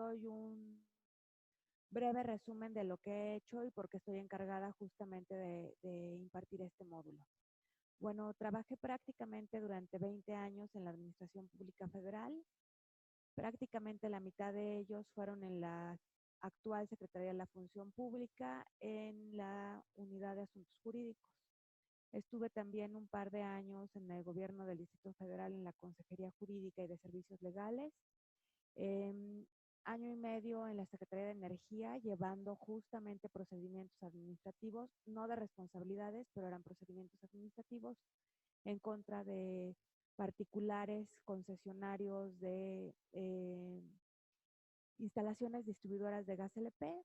doy un breve resumen de lo que he hecho y por qué estoy encargada justamente de impartir este módulo. Bueno, trabajé prácticamente durante 20 años en la Administración Pública Federal. Prácticamente la mitad de ellos fueron en la actual Secretaría de la Función Pública, en la Unidad de Asuntos Jurídicos. Estuve también un par de años en el gobierno del Distrito Federal en la Consejería Jurídica y de Servicios Legales. Año y medio en la Secretaría de Energía, llevando justamente procedimientos administrativos, no de responsabilidades, pero eran procedimientos administrativos en contra de particulares, concesionarios de instalaciones distribuidoras de gas LP,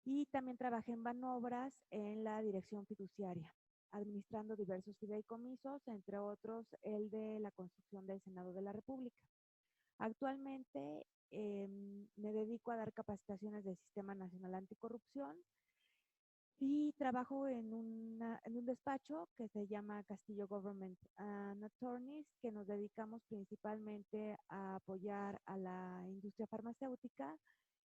y también trabajé en Banobras en la dirección fiduciaria, administrando diversos fideicomisos, entre otros el de la construcción del Senado de la República. Actualmente me dedico a dar capacitaciones del Sistema Nacional Anticorrupción y trabajo en un despacho que se llama Castillo Government and Attorneys, que nos dedicamos principalmente a apoyar a la industria farmacéutica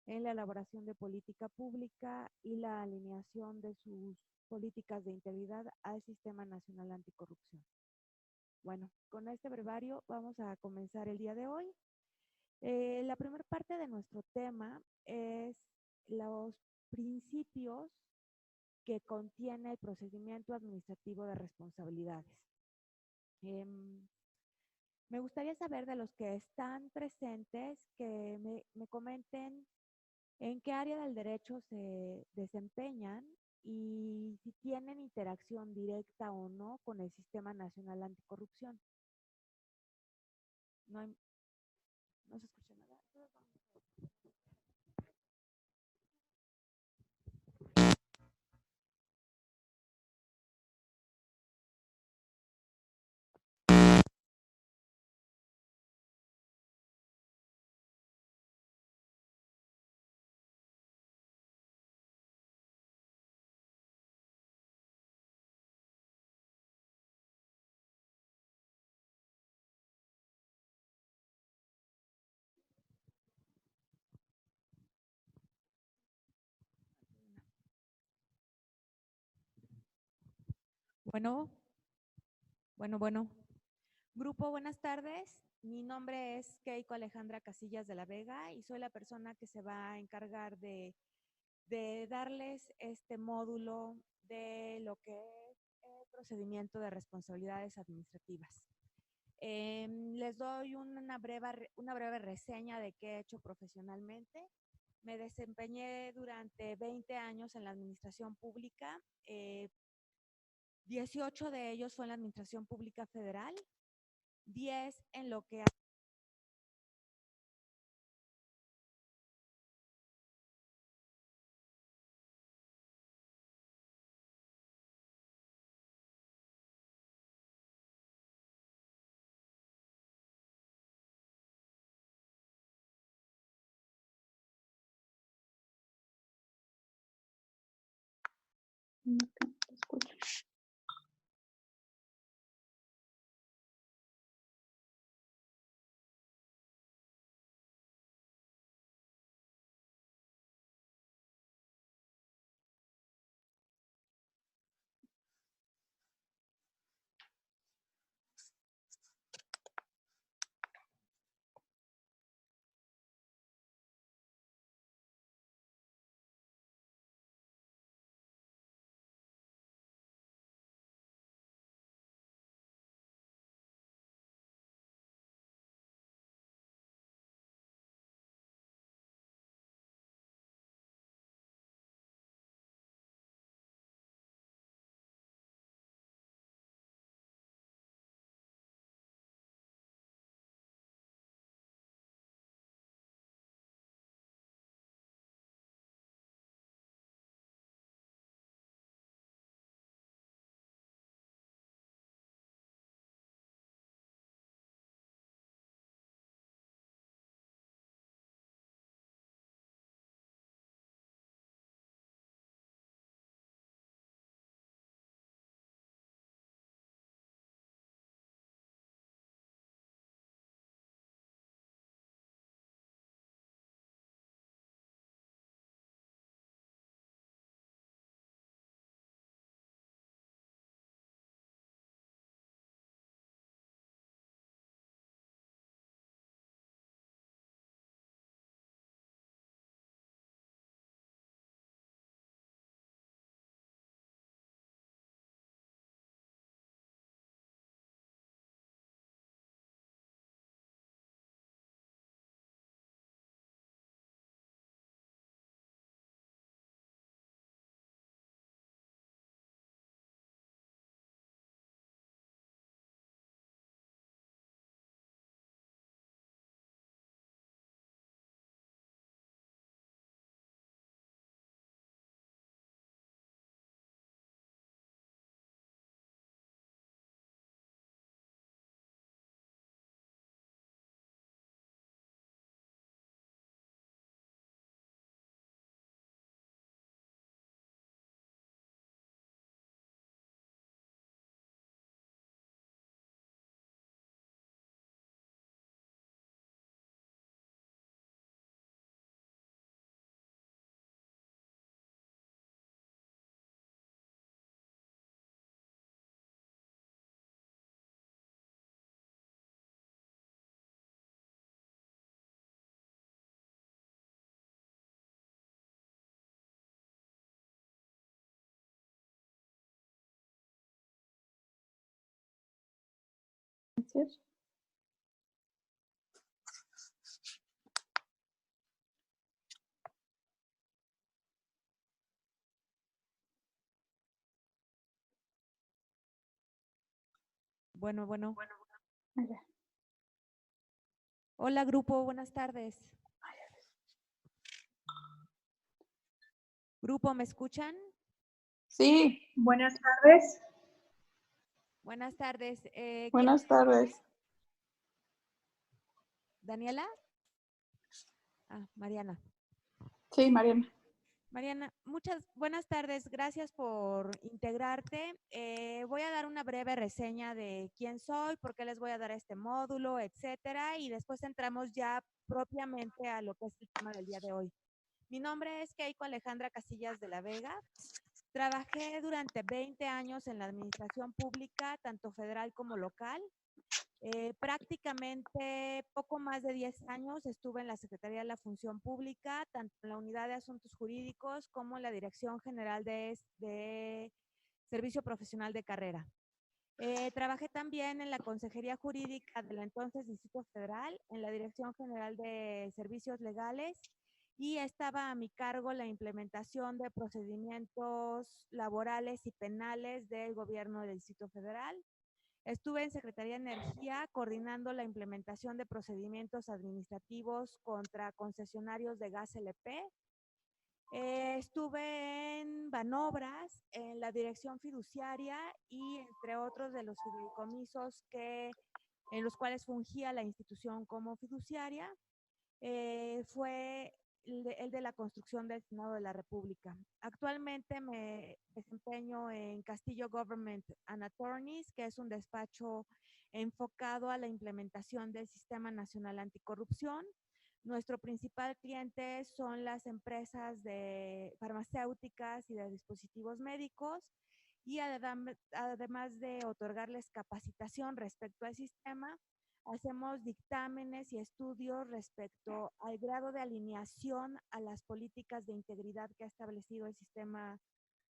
en la elaboración de política pública y la alineación de sus políticas de integridad al Sistema Nacional Anticorrupción. Bueno, con este brevario vamos a comenzar el día de hoy. La primera parte de nuestro tema es los principios que contiene el procedimiento administrativo de responsabilidades. Me gustaría saber de los que están presentes que me comenten en qué área del derecho se desempeñan y si tienen interacción directa o no con el Sistema Nacional Anticorrupción. No, no se escucha nada. Bueno, bueno. Grupo, buenas tardes. Mi nombre es Keiko Alejandra Casillas de la Vega y soy la persona que se va a encargar de darles este módulo de lo que es el procedimiento de responsabilidades administrativas. Les doy una breve reseña de qué he hecho profesionalmente. Me desempeñé durante 20 años en la administración pública. 18 de ellos fue en la administración pública federal, 10 en lo que No te escucho. decir. Bueno. Allá. Hola, grupo, buenas tardes. Grupo, ¿me escuchan? Sí, buenas tardes. Buenas tardes. Buenas tardes. ¿Daniela? Ah, Mariana. Sí, Mariana. Mariana, muchas buenas tardes. Gracias por integrarte. Voy a dar una breve reseña de quién soy, por qué les voy a dar este módulo, etcétera, y después entramos ya propiamente a lo que es el tema del día de hoy. Mi nombre es Keiko Alejandra Casillas de la Vega. Trabajé durante 20 años en la administración pública, tanto federal como local. Prácticamente poco más de 10 años estuve en la Secretaría de la Función Pública, tanto en la Unidad de Asuntos Jurídicos como en la Dirección General de Servicio Profesional de Carrera. Trabajé también en la Consejería Jurídica del entonces Distrito Federal, en la Dirección General de Servicios Legales, y estaba a mi cargo la implementación de procedimientos laborales y penales del gobierno del Distrito Federal. Estuve en Secretaría de Energía coordinando la implementación de procedimientos administrativos contra concesionarios de gas LP. Estuve en Banobras, en la dirección fiduciaria y entre otros de los fideicomisos en los cuales fungía la institución como fiduciaria. Fue el de la construcción del Senado de la República. Actualmente me desempeño en Castillo Government and Attorneys, que es un despacho enfocado a la implementación del Sistema Nacional Anticorrupción. Nuestro principal cliente son las empresas de farmacéuticas y de dispositivos médicos, y además de otorgarles capacitación respecto al sistema, hacemos dictámenes y estudios respecto al grado de alineación a las políticas de integridad que ha establecido el Sistema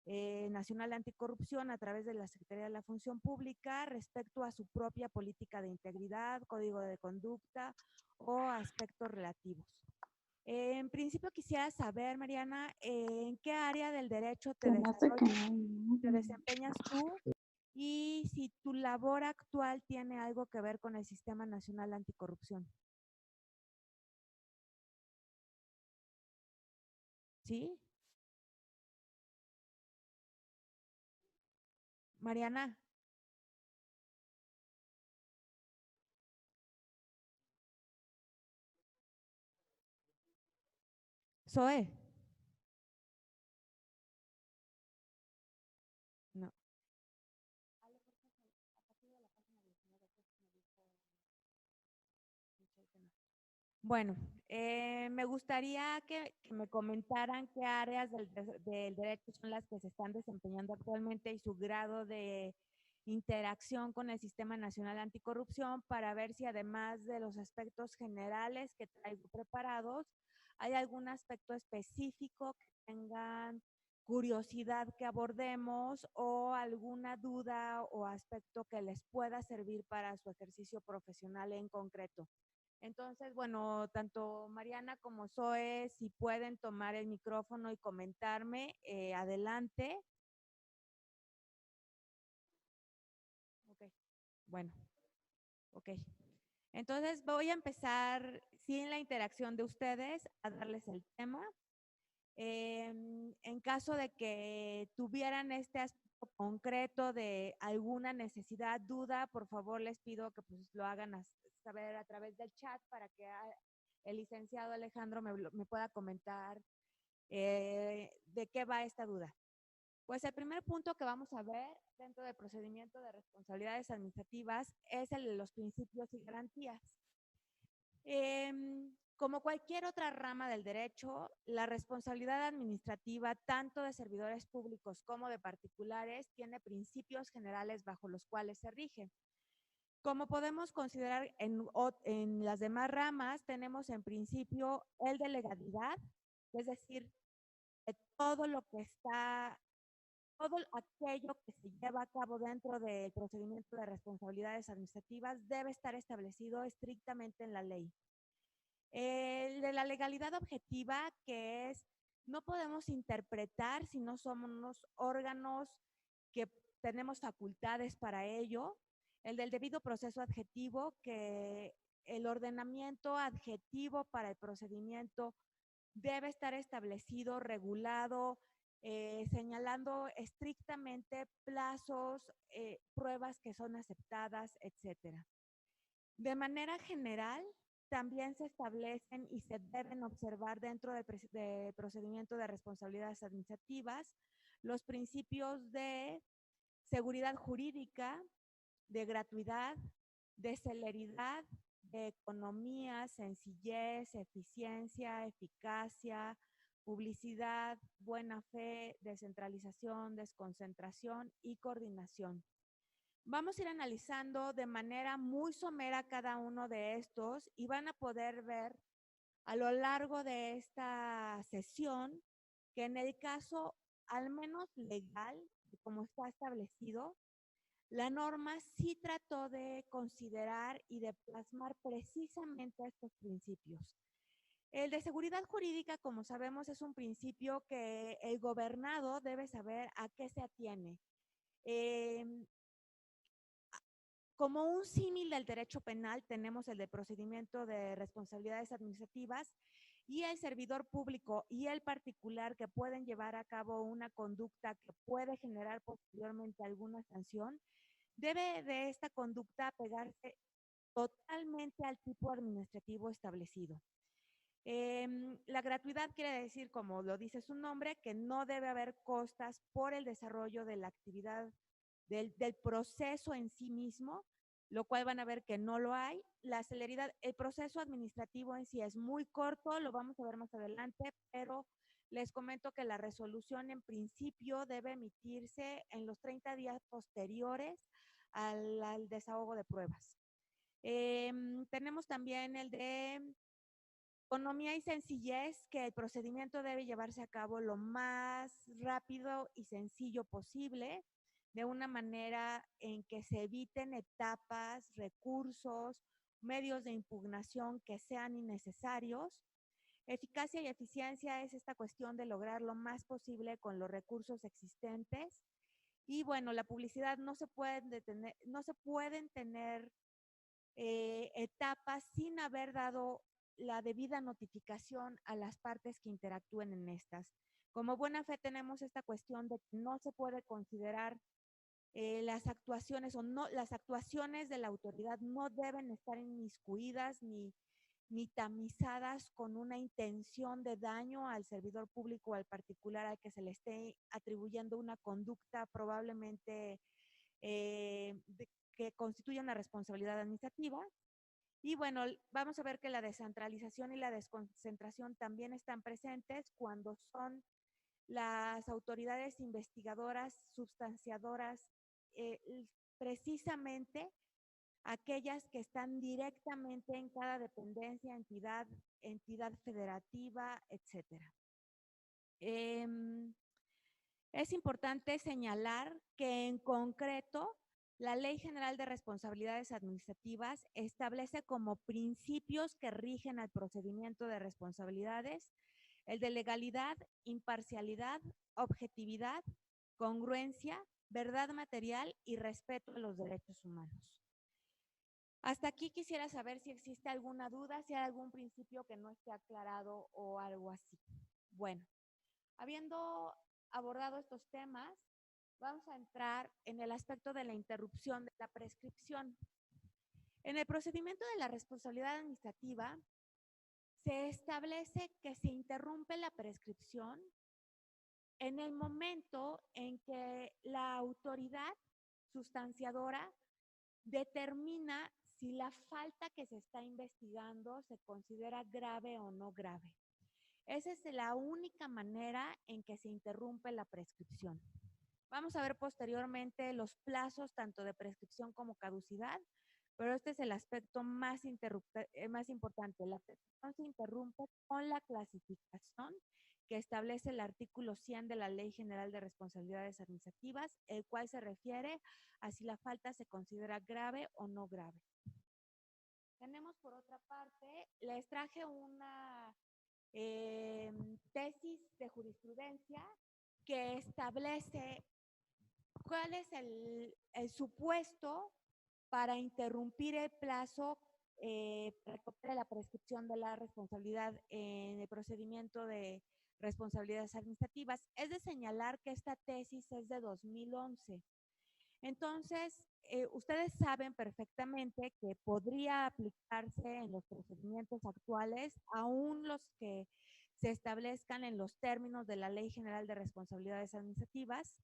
Nacional Anticorrupción a través de la Secretaría de la Función Pública respecto a su propia política de integridad, código de conducta o aspectos relativos. En principio quisiera saber, Mariana, ¿en qué área del derecho te desempeñas tú? Y si tu labor actual tiene algo que ver con el Sistema Nacional Anticorrupción. ¿Sí? Mariana. Zoe. No. Bueno, me gustaría que me comentaran qué áreas del derecho son las que se están desempeñando actualmente y su grado de interacción con el Sistema Nacional Anticorrupción, para ver si además de los aspectos generales que traigo preparados, hay algún aspecto específico que tengan curiosidad que abordemos, o alguna duda o aspecto que les pueda servir para su ejercicio profesional en concreto. Entonces, bueno, tanto Mariana como Zoe, si pueden tomar el micrófono y comentarme, adelante. Ok, bueno, ok. Entonces voy a empezar sin la interacción de ustedes a darles el tema. En caso de que tuvieran este aspecto concreto de alguna necesidad, duda, por favor les pido que pues lo hagan saber a través del chat, para que el licenciado Alejandro me pueda comentar de qué va esta duda. Pues el primer punto que vamos a ver dentro del procedimiento de responsabilidades administrativas es el de los principios y garantías. Como cualquier otra rama del derecho, la responsabilidad administrativa, tanto de servidores públicos como de particulares, tiene principios generales bajo los cuales se rige. Como podemos considerar en las demás ramas, tenemos en principio el de legalidad, es decir, de todo lo que está todo aquello que se lleva a cabo dentro del procedimiento de responsabilidades administrativas debe estar establecido estrictamente en la ley. El de la legalidad objetiva, que es, no podemos interpretar si no somos unos órganos que tenemos facultades para ello. El del debido proceso adjetivo, que el ordenamiento adjetivo para el procedimiento debe estar establecido, regulado, señalando estrictamente plazos, pruebas que son aceptadas, etcétera. De manera general, también se establecen y se deben observar dentro del procedimiento de responsabilidades administrativas los principios de seguridad jurídica, de gratuidad, de celeridad, de economía, sencillez, eficiencia, eficacia, publicidad, buena fe, descentralización, desconcentración y coordinación. Vamos a ir analizando de manera muy somera cada uno de estos y van a poder ver a lo largo de esta sesión que en el caso, al menos legal, como está establecido, la norma sí trató de considerar y de plasmar precisamente estos principios. El de seguridad jurídica, como sabemos, es un principio que el gobernado debe saber a qué se atiene. Como un símil del derecho penal, tenemos el de procedimiento de responsabilidades administrativas y el servidor público y el particular que pueden llevar a cabo una conducta que puede generar posteriormente alguna sanción, debe de esta conducta pegarse totalmente al tipo administrativo establecido. La gratuidad quiere decir, como lo dice su nombre, que no debe haber costas por el desarrollo de la actividad del proceso en sí mismo, lo cual van a ver que no lo hay. La celeridad, el proceso administrativo en sí es muy corto, lo vamos a ver más adelante, pero les comento que la resolución en principio debe emitirse en los 30 días posteriores al desahogo de pruebas. Tenemos también el de economía y sencillez, que el procedimiento debe llevarse a cabo lo más rápido y sencillo posible, de una manera en que se eviten etapas, recursos, medios de impugnación que sean innecesarios. Eficacia y eficiencia es esta cuestión de lograr lo más posible con los recursos existentes. Y bueno, la publicidad no se pueden detener, no se pueden tener etapas sin haber dado la debida notificación a las partes que interactúen en estas. Como buena fe tenemos esta cuestión de que no se puede considerar las actuaciones o no, las actuaciones de la autoridad no deben estar inmiscuidas ni tamizadas con una intención de daño al servidor público o al particular al que se le esté atribuyendo una conducta probablemente que constituye una responsabilidad administrativa. Y bueno, vamos a ver que la descentralización y la desconcentración también están presentes cuando son las autoridades investigadoras, sustanciadoras, eh, precisamente aquellas que están directamente en cada dependencia, entidad federativa, etcétera. Es importante señalar que en concreto la Ley General de Responsabilidades Administrativas establece como principios que rigen al procedimiento de responsabilidades el de legalidad, imparcialidad, objetividad, congruencia, verdad material y respeto a los derechos humanos. Hasta aquí quisiera saber si existe alguna duda, si hay algún principio que no esté aclarado o algo así. Bueno, habiendo abordado estos temas, vamos a entrar en el aspecto de la interrupción de la prescripción. En el procedimiento de la responsabilidad administrativa, se establece que se interrumpe la prescripción en el momento en que la autoridad sustanciadora determina si la falta que se está investigando se considera grave o no grave. Esa es la única manera en que se interrumpe la prescripción. Vamos a ver posteriormente los plazos tanto de prescripción como caducidad, pero este es el aspecto más importante. La prescripción se interrumpe con la clasificación que establece el artículo 100 de la Ley General de Responsabilidades Administrativas, el cual se refiere a si la falta se considera grave o no grave. Tenemos por otra parte, les traje una tesis de jurisprudencia que establece cuál es el supuesto para interrumpir el plazo para que opere la prescripción de la responsabilidad en el procedimiento de responsabilidades administrativas. Es de señalar que esta tesis es de 2011. Entonces, ustedes saben perfectamente que podría aplicarse en los procedimientos actuales, aún los que se establezcan en los términos de la Ley General de Responsabilidades Administrativas,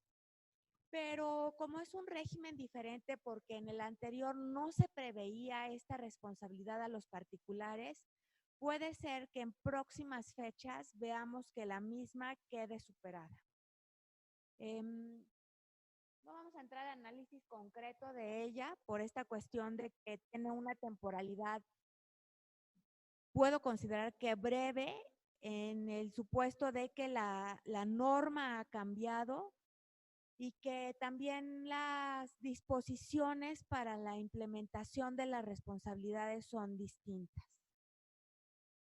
pero como es un régimen diferente porque en el anterior no se preveía esta responsabilidad a los particulares, puede ser que en próximas fechas veamos que la misma quede superada. No vamos a entrar al análisis concreto de ella por esta cuestión de que tiene una temporalidad, puedo considerar que breve, en el supuesto de que la norma ha cambiado y que también las disposiciones para la implementación de las responsabilidades son distintas.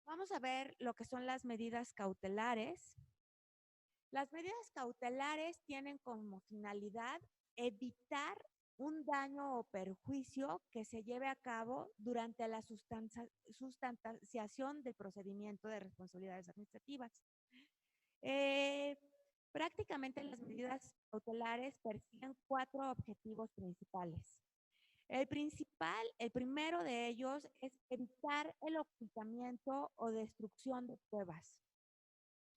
Vamos a ver lo que son las medidas cautelares. Las medidas cautelares tienen como finalidad evitar un daño o perjuicio que se lleve a cabo durante la sustanciación del procedimiento de responsabilidades administrativas. Prácticamente las medidas cautelares persiguen 4 objetivos principales. El primero de ellos es evitar el ocultamiento o destrucción de pruebas.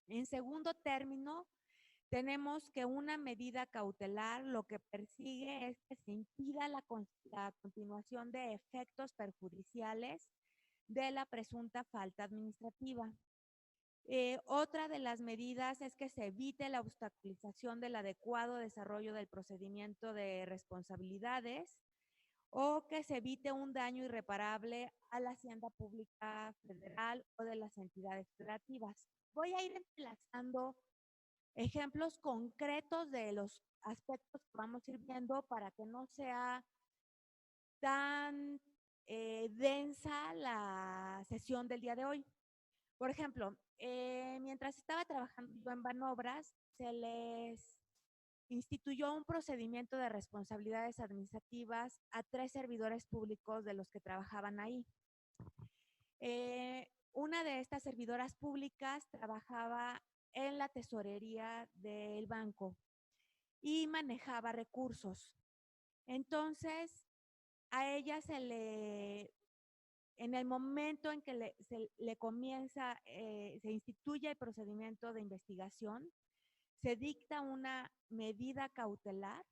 En segundo término, tenemos que una medida cautelar lo que persigue es que se impida la continuación de efectos perjudiciales de la presunta falta administrativa. Otra de las medidas es que se evite la obstaculización del adecuado desarrollo del procedimiento de responsabilidades o que se evite un daño irreparable a la hacienda pública federal o de las entidades federativas. Voy a ir entrelazando ejemplos concretos de los aspectos que vamos a ir viendo para que no sea tan densa la sesión del día de hoy. Por ejemplo, mientras estaba trabajando yo en Banobras, se les instituyó un procedimiento de responsabilidades administrativas a 3 servidores públicos de los que trabajaban ahí. Una de estas servidoras públicas trabajaba en la tesorería del banco y manejaba recursos. Entonces, a ella en el momento en que se instituye el procedimiento de investigación, se dicta una medida cautelar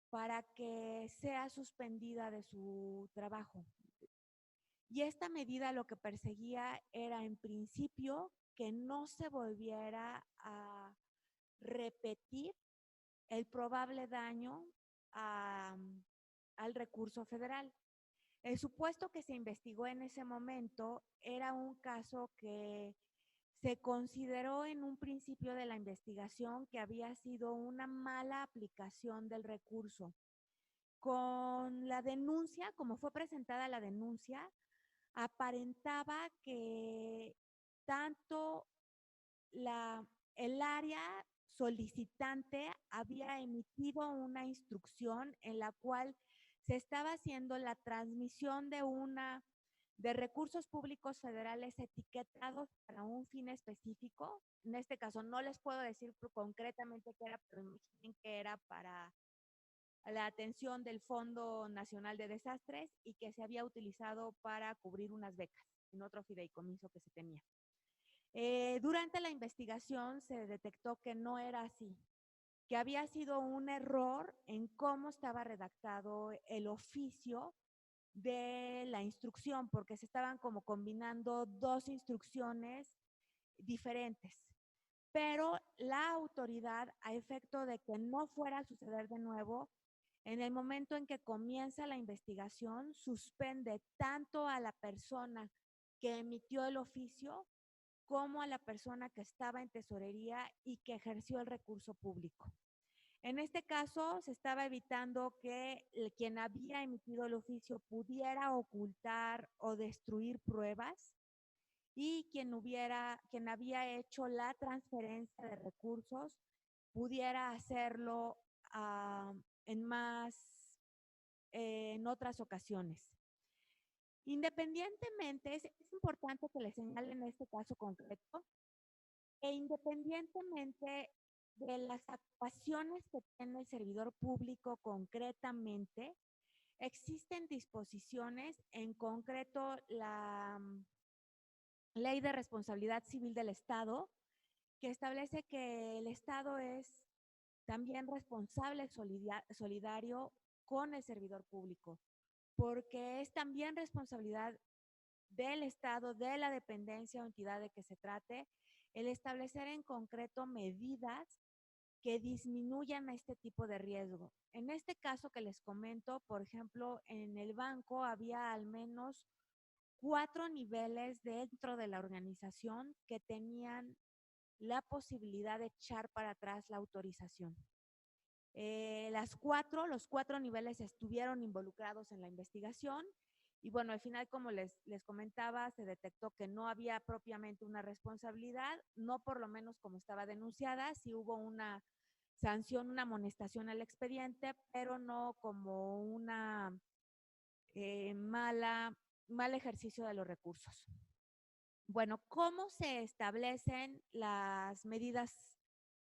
para que sea suspendida de su trabajo. Y esta medida lo que perseguía era, en principio, que no se volviera a repetir el probable daño al recurso federal. El supuesto que se investigó en ese momento era un caso que se consideró en un principio de la investigación que había sido una mala aplicación del recurso. Con la denuncia, como fue presentada la denuncia, aparentaba que tanto el área solicitante había emitido una instrucción en la cual se estaba haciendo la transmisión de recursos públicos federales etiquetados para un fin específico. En este caso no les puedo decir concretamente qué era, pero imaginen que era para la atención del Fondo Nacional de Desastres y que se había utilizado para cubrir unas becas en otro fideicomiso que se tenía. Durante la investigación se detectó que no era así, que había sido un error en cómo estaba redactado el oficio de la instrucción, porque se estaban como combinando 2 instrucciones diferentes. Pero la autoridad, a efecto de que no fuera a suceder de nuevo, en el momento en que comienza la investigación, suspende tanto a la persona que emitió el oficio como a la persona que estaba en tesorería y que ejerció el recurso público. En este caso, se estaba evitando que quien había emitido el oficio pudiera ocultar o destruir pruebas y quien había hecho la transferencia de recursos pudiera hacerlo en en otras ocasiones. Independientemente, es importante que le señale en este caso concreto, que independientemente de las actuaciones que tiene el servidor público concretamente, existen disposiciones, en concreto la Ley de Responsabilidad Civil del Estado, que establece que el Estado es también responsable solidario con el servidor público, porque es también responsabilidad del Estado, de la dependencia o entidad de que se trate, el establecer en concreto medidas que disminuyan este tipo de riesgo. En este caso que les comento, por ejemplo, en el banco había al menos 4 niveles dentro de la organización que tenían la posibilidad de echar para atrás la autorización. Los 4 niveles estuvieron involucrados en la investigación y bueno, al final, como les comentaba, se detectó que no había propiamente una responsabilidad, no por lo menos como estaba denunciada, sí hubo una sanción, una amonestación al expediente, pero no como una mal ejercicio de los recursos. Bueno, ¿cómo se establecen las medidas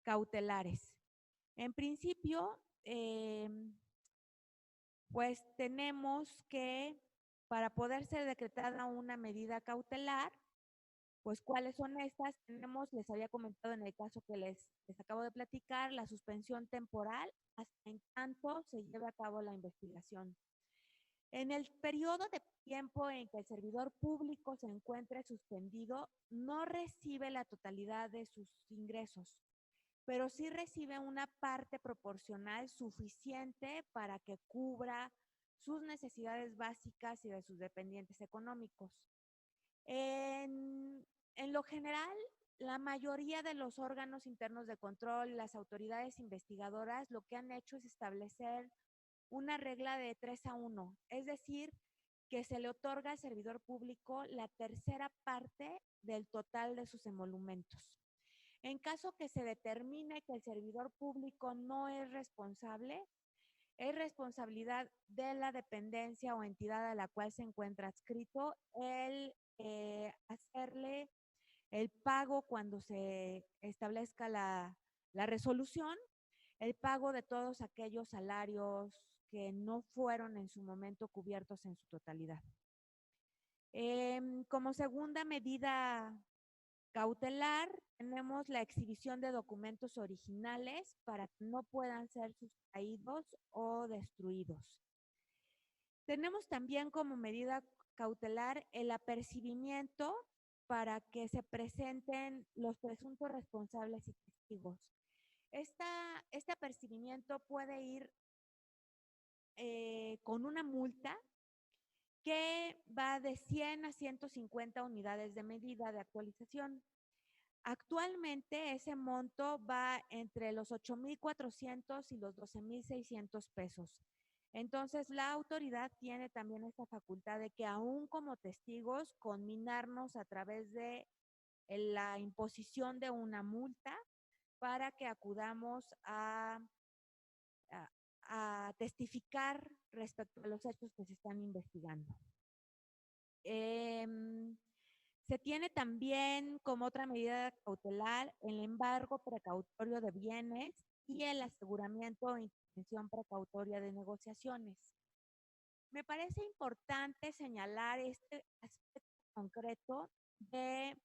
cautelares? En principio, pues tenemos que, para poder ser decretada una medida cautelar, pues cuáles son estas, les había comentado en el caso que les acabo de platicar, la suspensión temporal hasta en tanto se lleve a cabo la investigación. En el periodo de tiempo en que el servidor público se encuentre suspendido, no recibe la totalidad de sus ingresos, pero sí recibe una parte proporcional suficiente para que cubra sus necesidades básicas y de sus dependientes económicos. En lo general, la mayoría de los órganos internos de control, las autoridades investigadoras, lo que han hecho es establecer una regla de 3-1, es decir, que se le otorga al servidor público la tercera parte del total de sus emolumentos. En caso que se determine que el servidor público no es responsable, es responsabilidad de la dependencia o entidad a la cual se encuentra adscrito el hacerle el pago cuando se establezca la resolución, el pago de todos aquellos salarios que no fueron en su momento cubiertos en su totalidad. Como segunda medida cautelar, tenemos la exhibición de documentos originales para que no puedan ser sustraídos o destruidos. Tenemos también como medida cautelar el apercibimiento para que se presenten los presuntos responsables y testigos. Este apercibimiento puede ir con una multa que va de 100 a 150 unidades de medida de actualización. Actualmente ese monto va entre los 8,400 y los 12,600 pesos. Entonces, la autoridad tiene también esta facultad de que aún como testigos, conminarnos a través de la imposición de una multa para que acudamos a testificar respecto a los hechos que se están investigando. Se tiene también como otra medida cautelar el embargo precautorio de bienes y el aseguramiento o intervención precautoria de negociaciones. Me parece importante señalar este aspecto concreto de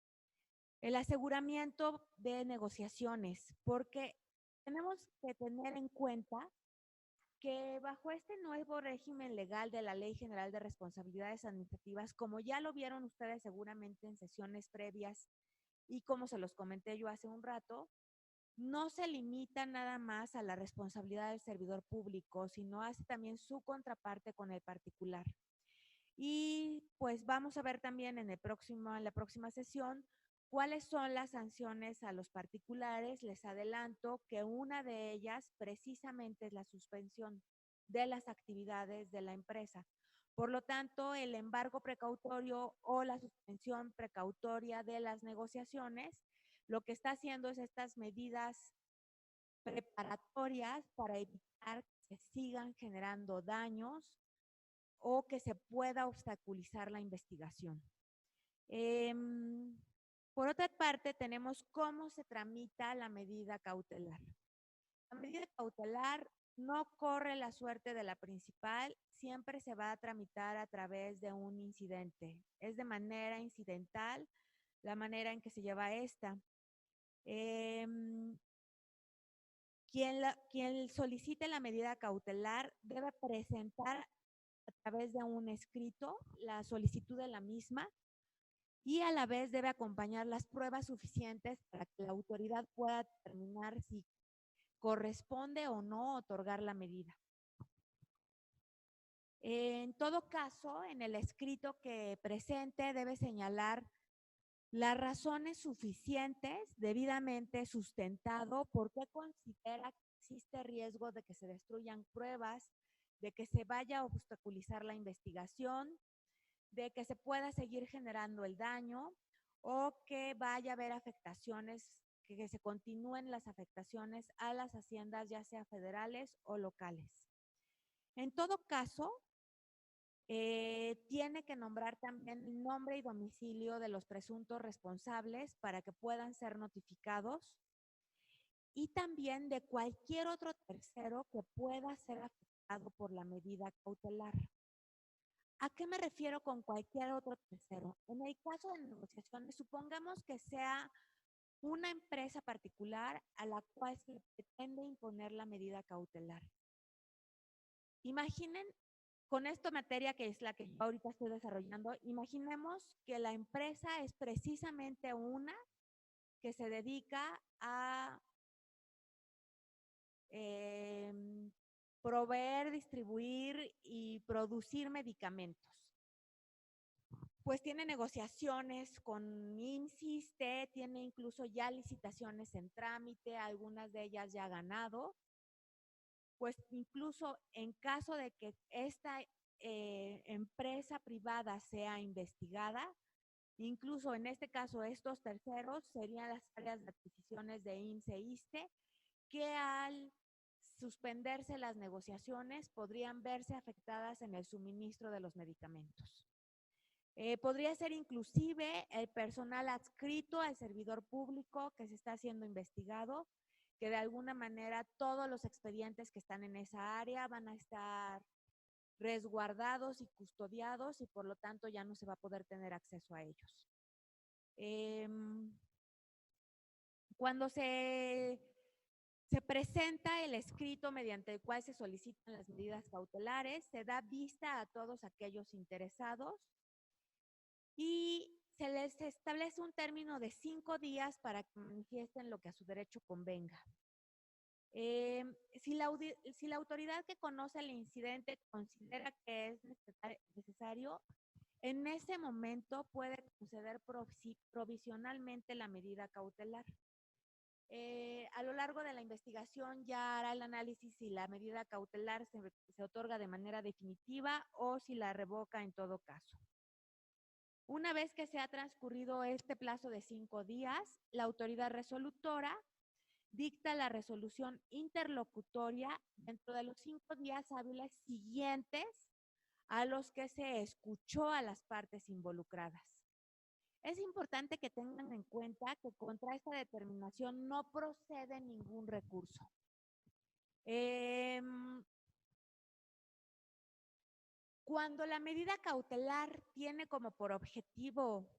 el aseguramiento de negociaciones, porque tenemos que tener en cuenta que bajo este nuevo régimen legal de la Ley General de Responsabilidades Administrativas, como ya lo vieron ustedes seguramente en sesiones previas y como se los comenté yo hace un rato, no se limita nada más a la responsabilidad del servidor público, sino hace también su contraparte con el particular. Y pues vamos a ver también en la próxima sesión ¿Cuáles son las sanciones a los particulares? Les adelanto que una de ellas precisamente es la suspensión de las actividades de la empresa. Por lo tanto, el embargo precautorio o la suspensión precautoria de las negociaciones, lo que está haciendo es estas medidas preparatorias para evitar que se sigan generando daños o que se pueda obstaculizar la investigación. Por otra parte, tenemos cómo se tramita la medida cautelar. La medida cautelar no corre la suerte de la principal, siempre se va a tramitar a través de un incidente. Es de manera incidental la manera en que se lleva esta. Quien solicite la medida cautelar debe presentar a través de un escrito la solicitud de la misma y a la vez debe acompañar las pruebas suficientes para que la autoridad pueda determinar si corresponde o no otorgar la medida. En todo caso, en el escrito que presente debe señalar las razones suficientes, debidamente sustentado, por qué considera que existe riesgo de que se destruyan pruebas, de que se vaya a obstaculizar la investigación, de que se pueda seguir generando el daño o que vaya a haber afectaciones, que se continúen las afectaciones a las haciendas, ya sea federales o locales. En todo caso, tiene que nombrar también el nombre y domicilio de los presuntos responsables para que puedan ser notificados y también de cualquier otro tercero que pueda ser afectado por la medida cautelar. ¿A qué me refiero con cualquier otro tercero? En el caso de negociaciones, supongamos que sea una empresa particular a la cual se pretende imponer la medida cautelar. Imaginen, con esta materia que es la que yo ahorita estoy desarrollando, imaginemos que la empresa es precisamente una que se dedica a proveer, distribuir y producir medicamentos. Pues tiene negociaciones con IMSS, tiene incluso ya licitaciones en trámite, algunas de ellas ya ha ganado. Pues incluso en caso de que esta empresa privada sea investigada, incluso en este caso estos terceros serían las áreas de adquisiciones de IMSS e ISSSTE, que al suspenderse las negociaciones podrían verse afectadas en el suministro de los medicamentos. Podría ser inclusive el personal adscrito al servidor público que se está siendo investigado, que de alguna manera todos los expedientes que están en esa área van a estar resguardados y custodiados y por lo tanto ya no se va a poder tener acceso a ellos. Cuando se presenta el escrito mediante el cual se solicitan las medidas cautelares, se da vista a todos aquellos interesados y se les establece un término de 5 días para que manifiesten lo que a su derecho convenga. Si la autoridad que conoce el incidente considera que es necesario, en ese momento puede conceder provisionalmente la medida cautelar. A lo largo de la investigación ya hará el análisis si la medida cautelar se otorga de manera definitiva o si la revoca en todo caso. Una vez que se ha transcurrido este plazo de 5 días, la autoridad resolutora dicta la resolución interlocutoria dentro de los 5 días hábiles siguientes a los que se escuchó a las partes involucradas. Es importante que tengan en cuenta que contra esta determinación no procede ningún recurso. Cuando la medida cautelar tiene como por objetivo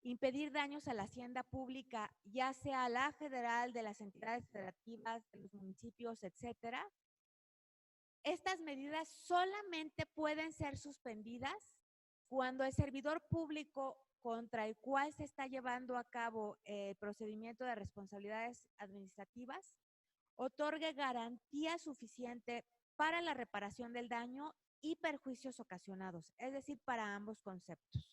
impedir daños a la hacienda pública, ya sea la federal, de las entidades federativas, de los municipios, etcétera, estas medidas solamente pueden ser suspendidas cuando el servidor público contra el cual se está llevando a cabo el procedimiento de responsabilidades administrativas otorgue garantía suficiente para la reparación del daño y perjuicios ocasionados, es decir, para ambos conceptos.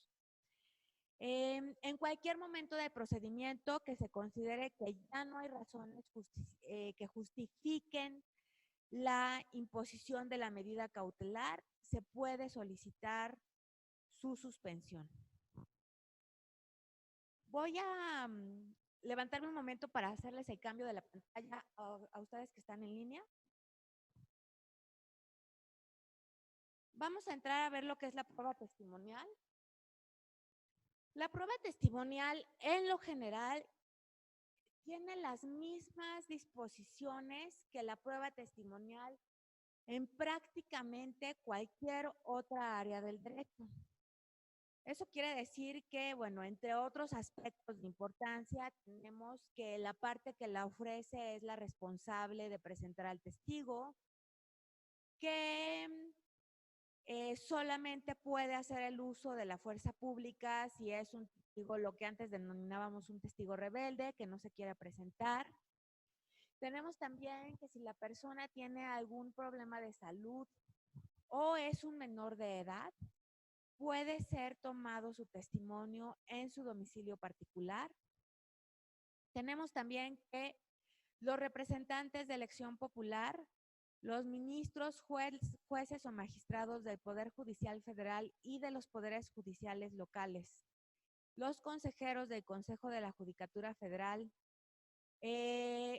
En cualquier momento del procedimiento que se considere que ya no hay razones que justifiquen la imposición de la medida cautelar, se puede solicitar su suspensión. Voy a levantarme un momento para hacerles el cambio de la pantalla a ustedes que están en línea. Vamos a entrar a ver lo que es la prueba testimonial. La prueba testimonial, en lo general, tiene las mismas disposiciones que la prueba testimonial en prácticamente cualquier otra área del derecho. Eso quiere decir que, bueno, entre otros aspectos de importancia, tenemos que la parte que la ofrece es la responsable de presentar al testigo, que solamente puede hacer el uso de la fuerza pública si es un testigo, lo que antes denominábamos un testigo rebelde, que no se quiere presentar. Tenemos también que si la persona tiene algún problema de salud o es un menor de edad, puede ser tomado su testimonio en su domicilio particular. Tenemos también que los representantes de elección popular, los ministros, jueces o magistrados del Poder Judicial Federal y de los poderes judiciales locales, los consejeros del Consejo de la Judicatura Federal,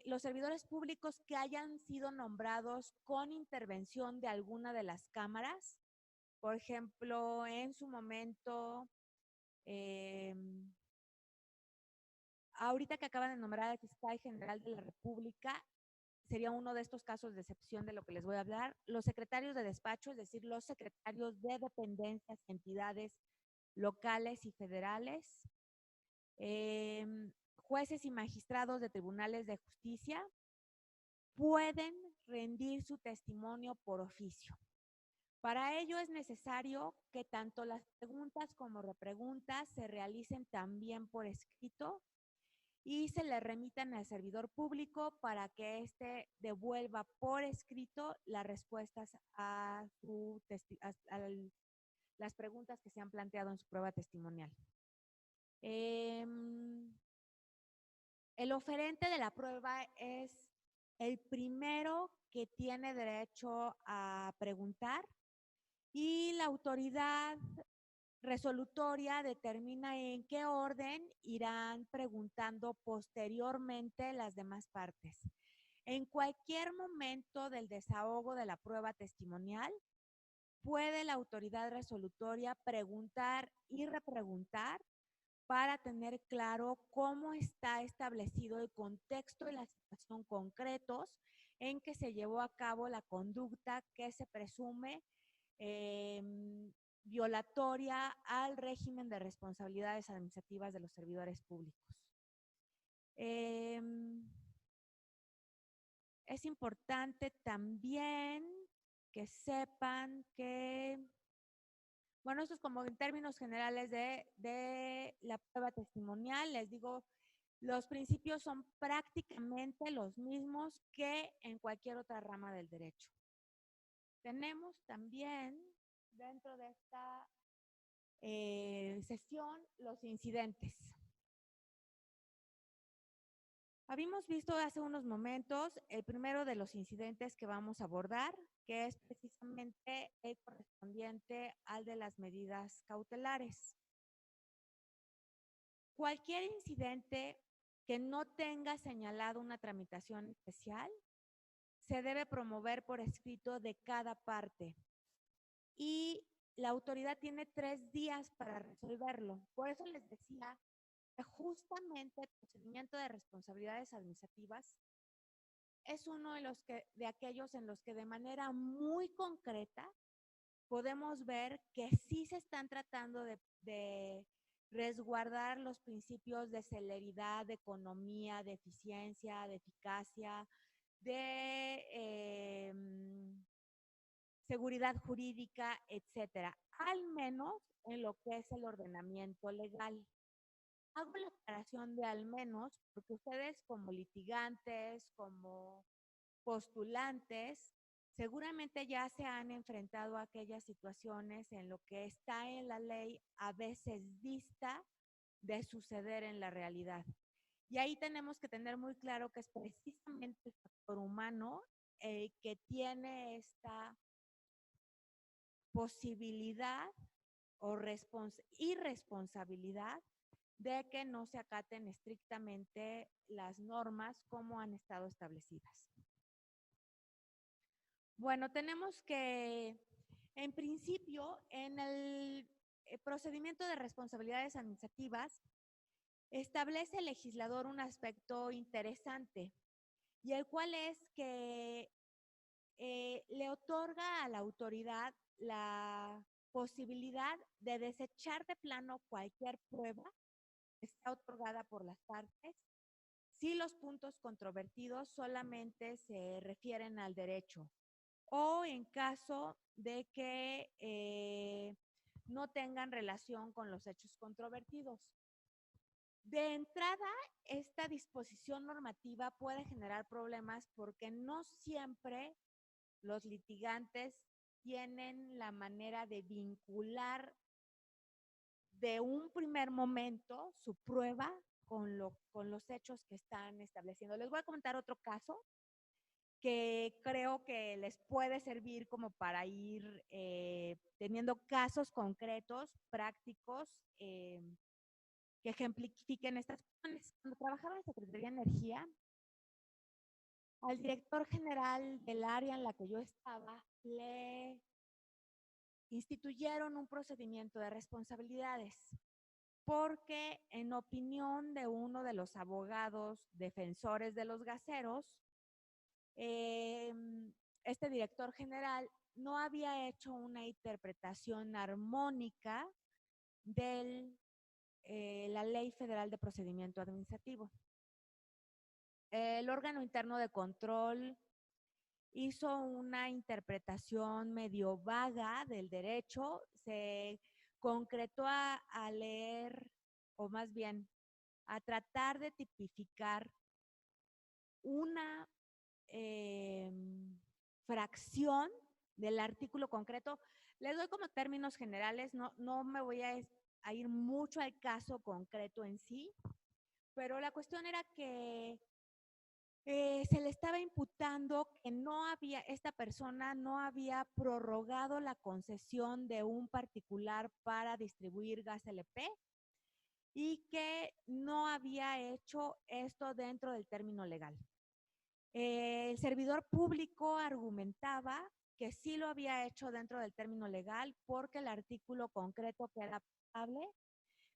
los servidores públicos que hayan sido nombrados con intervención de alguna de las cámaras, por ejemplo, en su momento, ahorita que acaban de nombrar al fiscal general de la República, sería uno de estos casos de excepción de lo que les voy a hablar. Los secretarios de despacho, es decir, los secretarios de dependencias, entidades locales y federales, jueces y magistrados de tribunales de justicia, pueden rendir su testimonio por oficio. Para ello es necesario que tanto las preguntas como repreguntas se realicen también por escrito y se le remitan al servidor público para que éste devuelva por escrito las respuestas a las preguntas que se han planteado en su prueba testimonial. El oferente de la prueba es el primero que tiene derecho a preguntar y la autoridad resolutoria determina en qué orden irán preguntando posteriormente las demás partes. En cualquier momento del desahogo de la prueba testimonial, puede la autoridad resolutoria preguntar y repreguntar para tener claro cómo está establecido el contexto y la situación concretos en que se llevó a cabo la conducta que se presume violatoria al régimen de responsabilidades administrativas de los servidores públicos. Es importante también que sepan que, bueno, esto es como en términos generales de la prueba testimonial. Les digo, los principios son prácticamente los mismos que en cualquier otra rama del derecho. Tenemos también dentro de esta sesión los incidentes. Habíamos visto hace unos momentos el primero de los incidentes que vamos a abordar, que es precisamente el correspondiente al de las medidas cautelares. Cualquier incidente que no tenga señalado una tramitación especial se debe promover por escrito de cada parte y la autoridad tiene 3 días para resolverlo. Por eso les decía que justamente el procedimiento de responsabilidades administrativas es uno de aquellos en los que de manera muy concreta podemos ver que sí se están tratando de resguardar los principios de celeridad, de economía, de eficiencia, de eficacia, de seguridad jurídica, etcétera, al menos en lo que es el ordenamiento legal. Hago la aclaración de al menos porque ustedes como litigantes, como postulantes, seguramente ya se han enfrentado a aquellas situaciones en lo que está en la ley a veces dista de suceder en la realidad. Y ahí tenemos que tener muy claro que es precisamente el factor humano que tiene esta posibilidad o irresponsabilidad de que no se acaten estrictamente las normas como han estado establecidas. Bueno, tenemos que, en principio, en el procedimiento de responsabilidades administrativas, establece el legislador un aspecto interesante, y el cual es que le otorga a la autoridad la posibilidad de desechar de plano cualquier prueba que sea otorgada por las partes si los puntos controvertidos solamente se refieren al derecho o en caso de que no tengan relación con los hechos controvertidos. De entrada, esta disposición normativa puede generar problemas porque no siempre los litigantes tienen la manera de vincular de un primer momento su prueba con los hechos que están estableciendo. Les voy a comentar otro caso que creo que les puede servir como para ir teniendo casos concretos, prácticos, que ejemplifiquen estas cuestiones. Cuando trabajaba en Secretaría de Energía, al director general del área en la que yo estaba, le instituyeron un procedimiento de responsabilidades porque en opinión de uno de los abogados defensores de los gaseros, este director general no había hecho una interpretación armónica de la Ley Federal de Procedimiento Administrativo. El órgano interno de control hizo una interpretación medio vaga del derecho, se concretó a leer, o más bien, a tratar de tipificar una fracción del artículo concreto. Les doy como términos generales, no me voy a ir mucho al caso concreto en sí, pero la cuestión era que se le estaba imputando que esta persona no había prorrogado la concesión de un particular para distribuir gas LP y que no había hecho esto dentro del término legal. El servidor público argumentaba que sí lo había hecho dentro del término legal porque el artículo concreto que era aplicable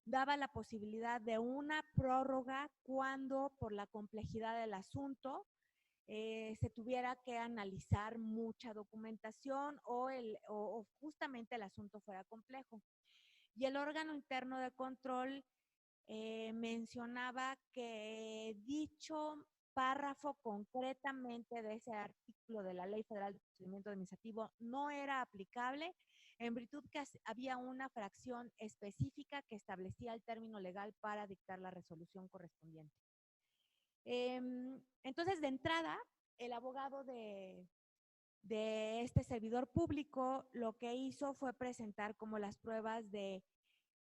daba la posibilidad de una prórroga cuando por la complejidad del asunto se tuviera que analizar mucha documentación o justamente el asunto fuera complejo. Y el órgano interno de control mencionaba que dicho párrafo concretamente de ese artículo de la Ley Federal de Procedimiento Administrativo no era aplicable en virtud que había una fracción específica que establecía el término legal para dictar la resolución correspondiente. Entonces, de entrada, el abogado de este servidor público lo que hizo fue presentar como las pruebas de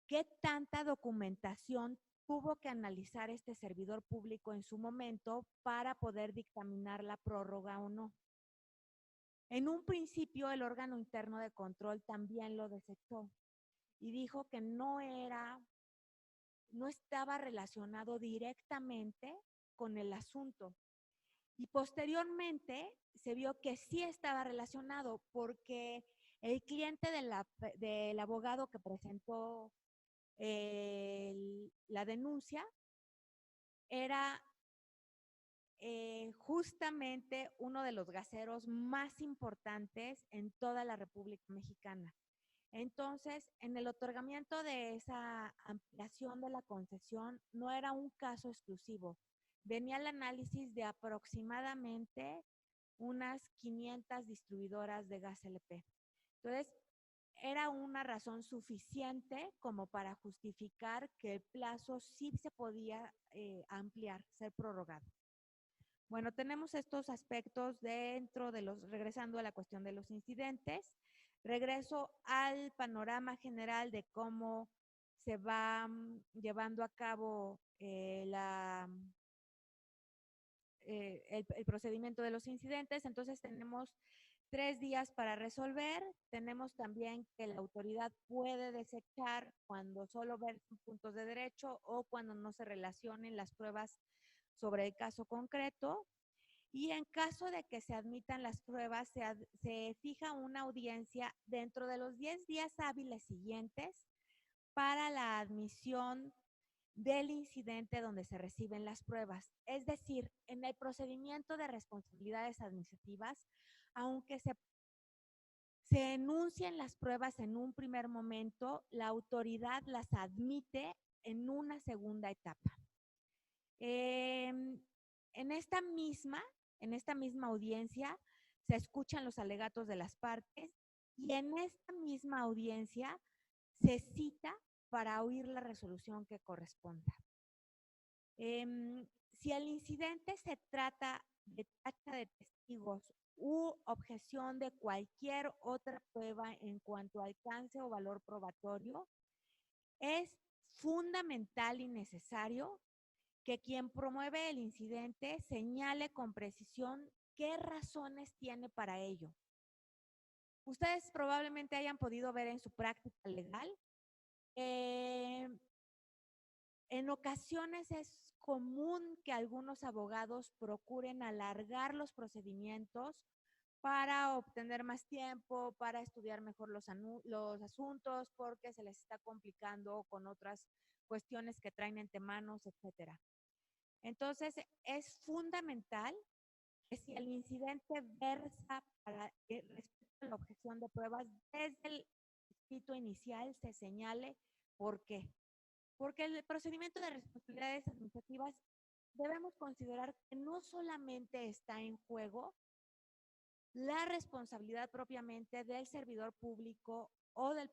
qué tanta documentación tuvo que analizar este servidor público en su momento para poder dictaminar la prórroga o no. En un principio, el órgano interno de control también lo desechó y dijo que no estaba relacionado directamente con el asunto. Y posteriormente se vio que sí estaba relacionado porque el cliente del abogado que presentó la denuncia era justamente uno de los gaseros más importantes en toda la República Mexicana. Entonces, en el otorgamiento de esa ampliación de la concesión no era un caso exclusivo. Venía el análisis de aproximadamente unas 500 distribuidoras de gas LP. Entonces, era una razón suficiente como para justificar que el plazo sí se podía ampliar, ser prorrogado. Bueno, tenemos estos aspectos regresando a la cuestión de los incidentes, regreso al panorama general de cómo se va llevando a cabo el procedimiento de los incidentes. Entonces tenemos 3 días para resolver. Tenemos también que la autoridad puede desechar cuando solo versan puntos de derecho o cuando no se relacionen las pruebas sobre el caso concreto. Y en caso de que se admitan las pruebas, se fija una audiencia dentro de los 10 días hábiles siguientes para la admisión del incidente donde se reciben las pruebas. Es decir, en el procedimiento de responsabilidades administrativas, aunque se enuncien las pruebas en un primer momento, la autoridad las admite en una segunda etapa. En esta misma audiencia se escuchan los alegatos de las partes y en esta misma audiencia se cita para oír la resolución que corresponda. Si el incidente se trata de tacha de testigos u objeción de cualquier otra prueba en cuanto a alcance o valor probatorio, es fundamental y necesario que quien promueve el incidente señale con precisión qué razones tiene para ello. Ustedes probablemente hayan podido ver en su práctica legal, en ocasiones es común que algunos abogados procuren alargar los procedimientos para obtener más tiempo, para estudiar mejor los asuntos, porque se les está complicando con otras cuestiones que traen entre manos, etcétera. Entonces, es fundamental que si el incidente versa respecto a la objeción de pruebas, desde el escrito inicial se señale por qué. Porque el procedimiento de responsabilidades administrativas debemos considerar que no solamente está en juego la responsabilidad propiamente del servidor público o del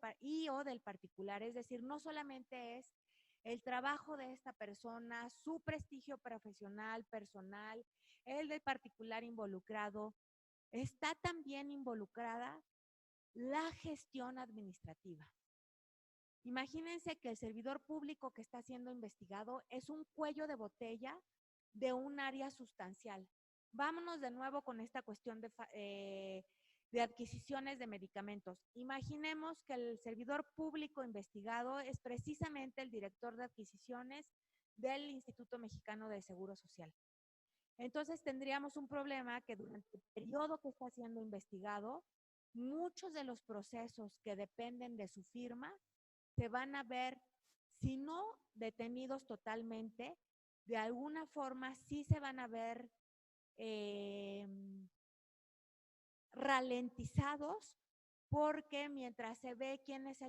particular, es decir, no solamente es el trabajo de esta persona, su prestigio profesional, personal, el del particular involucrado, está también involucrada la gestión administrativa. Imagínense que el servidor público que está siendo investigado es un cuello de botella de un área sustancial. Vámonos de nuevo con esta cuestión de adquisiciones de medicamentos. Imaginemos que el servidor público investigado es precisamente el director de adquisiciones del Instituto Mexicano de Seguro Social. Entonces tendríamos un problema que durante el periodo que está siendo investigado, muchos de los procesos que dependen de su firma se van a ver, si no detenidos totalmente, de alguna forma sí se van a ver ralentizados, porque mientras se ve quién es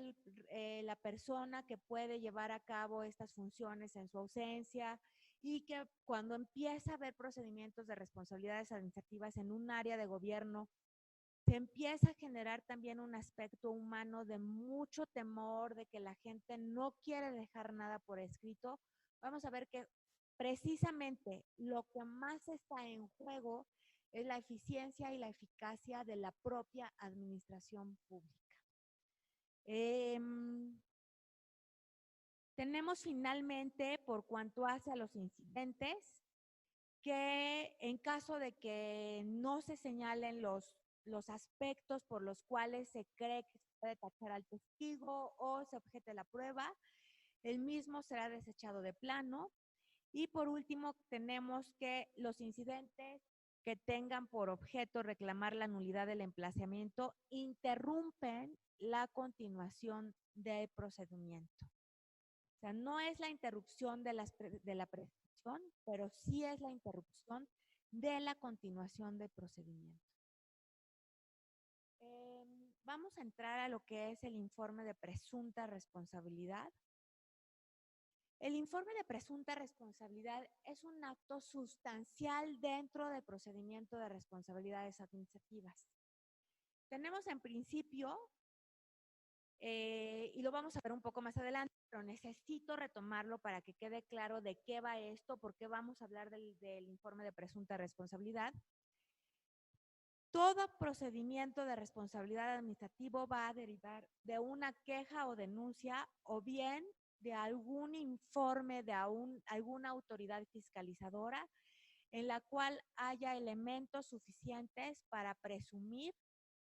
la persona que puede llevar a cabo estas funciones en su ausencia, y que cuando empieza a haber procedimientos de responsabilidades administrativas en un área de gobierno, se empieza a generar también un aspecto humano de mucho temor, de que la gente no quiere dejar nada por escrito. Vamos a ver que precisamente lo que más está en juego es la eficiencia y la eficacia de la propia administración pública. Tenemos finalmente, por cuanto hace a los incidentes, que en caso de que no se señalen los aspectos por los cuales se cree que se puede tachar al testigo o se objete la prueba, el mismo será desechado de plano. Y por último, tenemos que los incidentes que tengan por objeto reclamar la nulidad del emplazamiento interrumpen la continuación del procedimiento. O sea, no es la interrupción de la prescripción, pero sí es la interrupción de la continuación del procedimiento. Vamos a entrar a lo que es el informe de presunta responsabilidad. El informe de presunta responsabilidad es un acto sustancial dentro del procedimiento de responsabilidades administrativas. Tenemos en principio, y lo vamos a ver un poco más adelante, pero necesito retomarlo para que quede claro de qué va esto, por qué vamos a hablar del informe de presunta responsabilidad. Todo procedimiento de responsabilidad administrativo va a derivar de una queja o denuncia o bien de algún informe de alguna autoridad fiscalizadora en la cual haya elementos suficientes para presumir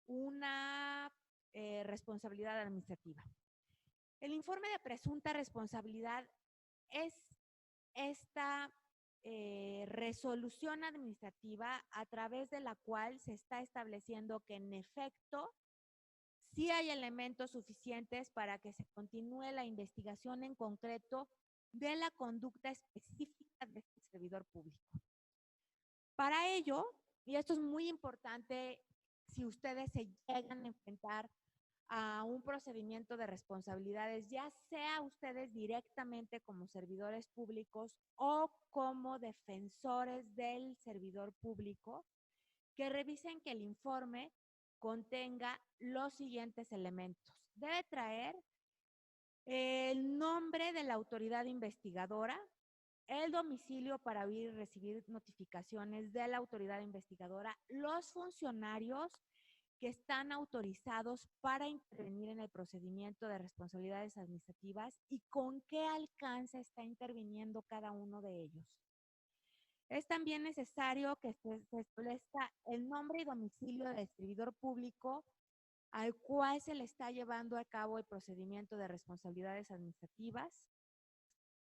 una responsabilidad administrativa. El informe de presunta responsabilidad es esta resolución administrativa a través de la cual se está estableciendo que en efecto sí hay elementos suficientes para que se continúe la investigación en concreto de la conducta específica de este servidor público. Para ello, y esto es muy importante si ustedes se llegan a enfrentar a un procedimiento de responsabilidades, ya sea ustedes directamente como servidores públicos o como defensores del servidor público, que revisen que el informe contenga los siguientes elementos. Debe traer el nombre de la autoridad investigadora, el domicilio para oír y recibir notificaciones de la autoridad investigadora, los funcionarios que están autorizados para intervenir en el procedimiento de responsabilidades administrativas y con qué alcance está interviniendo cada uno de ellos. Es también necesario que se establezca el nombre y domicilio del servidor público al cual se le está llevando a cabo el procedimiento de responsabilidades administrativas,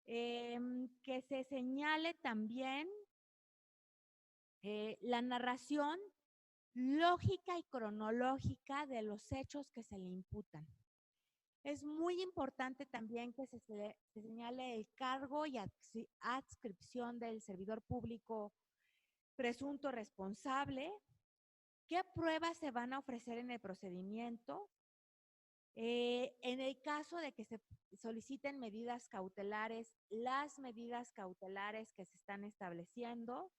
que se señale también la narración lógica y cronológica de los hechos que se le imputan. Es muy importante también que se señale el cargo y adscripción del servidor público presunto responsable, qué pruebas se van a ofrecer en el procedimiento, en el caso de que se soliciten medidas cautelares, las medidas cautelares que se están estableciendo,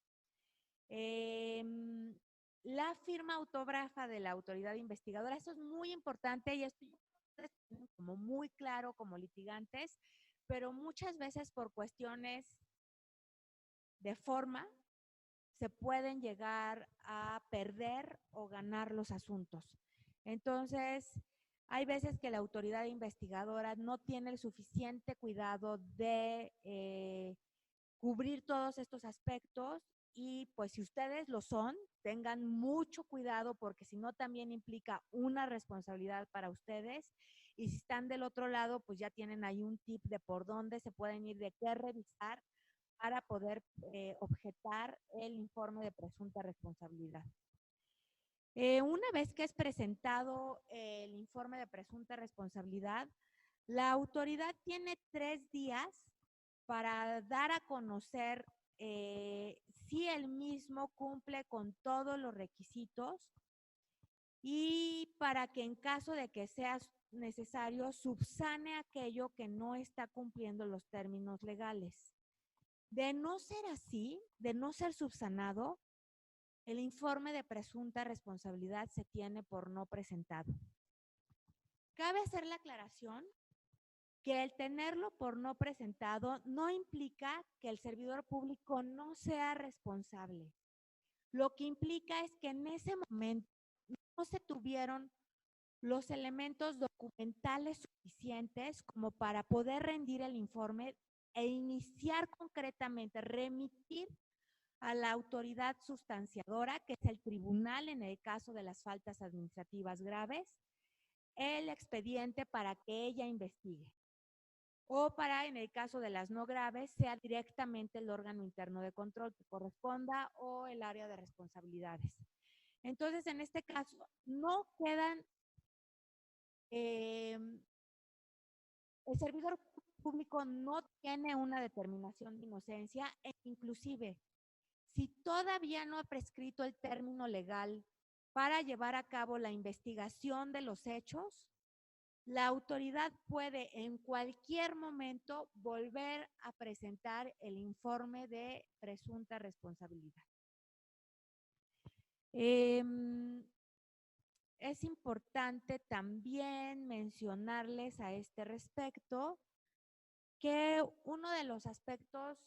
la firma autógrafa de la autoridad investigadora. Eso es muy importante y esto como muy claro como litigantes, pero muchas veces por cuestiones de forma se pueden llegar a perder o ganar los asuntos. Entonces, hay veces que la autoridad investigadora no tiene el suficiente cuidado de cubrir todos estos aspectos y pues si ustedes lo son, tengan mucho cuidado porque si no también implica una responsabilidad para ustedes y si están del otro lado, pues ya tienen ahí un tip de por dónde se pueden ir, de qué revisar para poder objetar el informe de presunta responsabilidad. Una vez que es presentado el informe de presunta responsabilidad, la autoridad tiene 3 días para dar a conocer si el mismo cumple con todos los requisitos y para que en caso de que sea necesario subsane aquello que no está cumpliendo los términos legales. De no ser así, de no ser subsanado, el informe de presunta responsabilidad se tiene por no presentado. Cabe hacer la aclaración que el tenerlo por no presentado no implica que el servidor público no sea responsable. Lo que implica es que en ese momento no se tuvieron los elementos documentales suficientes como para poder rendir el informe e iniciar concretamente, remitir a la autoridad sustanciadora, que es el tribunal en el caso de las faltas administrativas graves, el expediente para que ella investigue. O para, en el caso de las no graves, sea directamente el órgano interno de control que corresponda o el área de responsabilidades. Entonces, en este caso, no quedan, el servidor público no tiene una determinación de inocencia e inclusive, si todavía no ha prescrito el término legal para llevar a cabo la investigación de los hechos, la autoridad puede en cualquier momento volver a presentar el informe de presunta responsabilidad. Es importante también mencionarles a este respecto que uno de los aspectos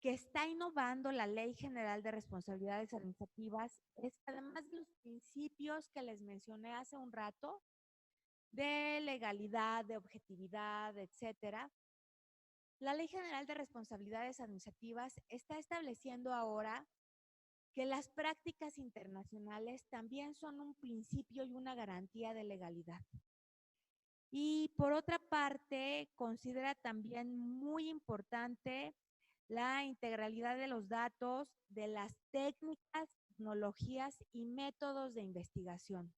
que está innovando la Ley General de Responsabilidades Administrativas es, además de los principios que les mencioné hace un rato, de legalidad, de objetividad, etcétera, la Ley General de Responsabilidades Administrativas está estableciendo ahora que las prácticas internacionales también son un principio y una garantía de legalidad. Y por otra parte, considera también muy importante la integralidad de los datos, de las técnicas, tecnologías y métodos de investigación.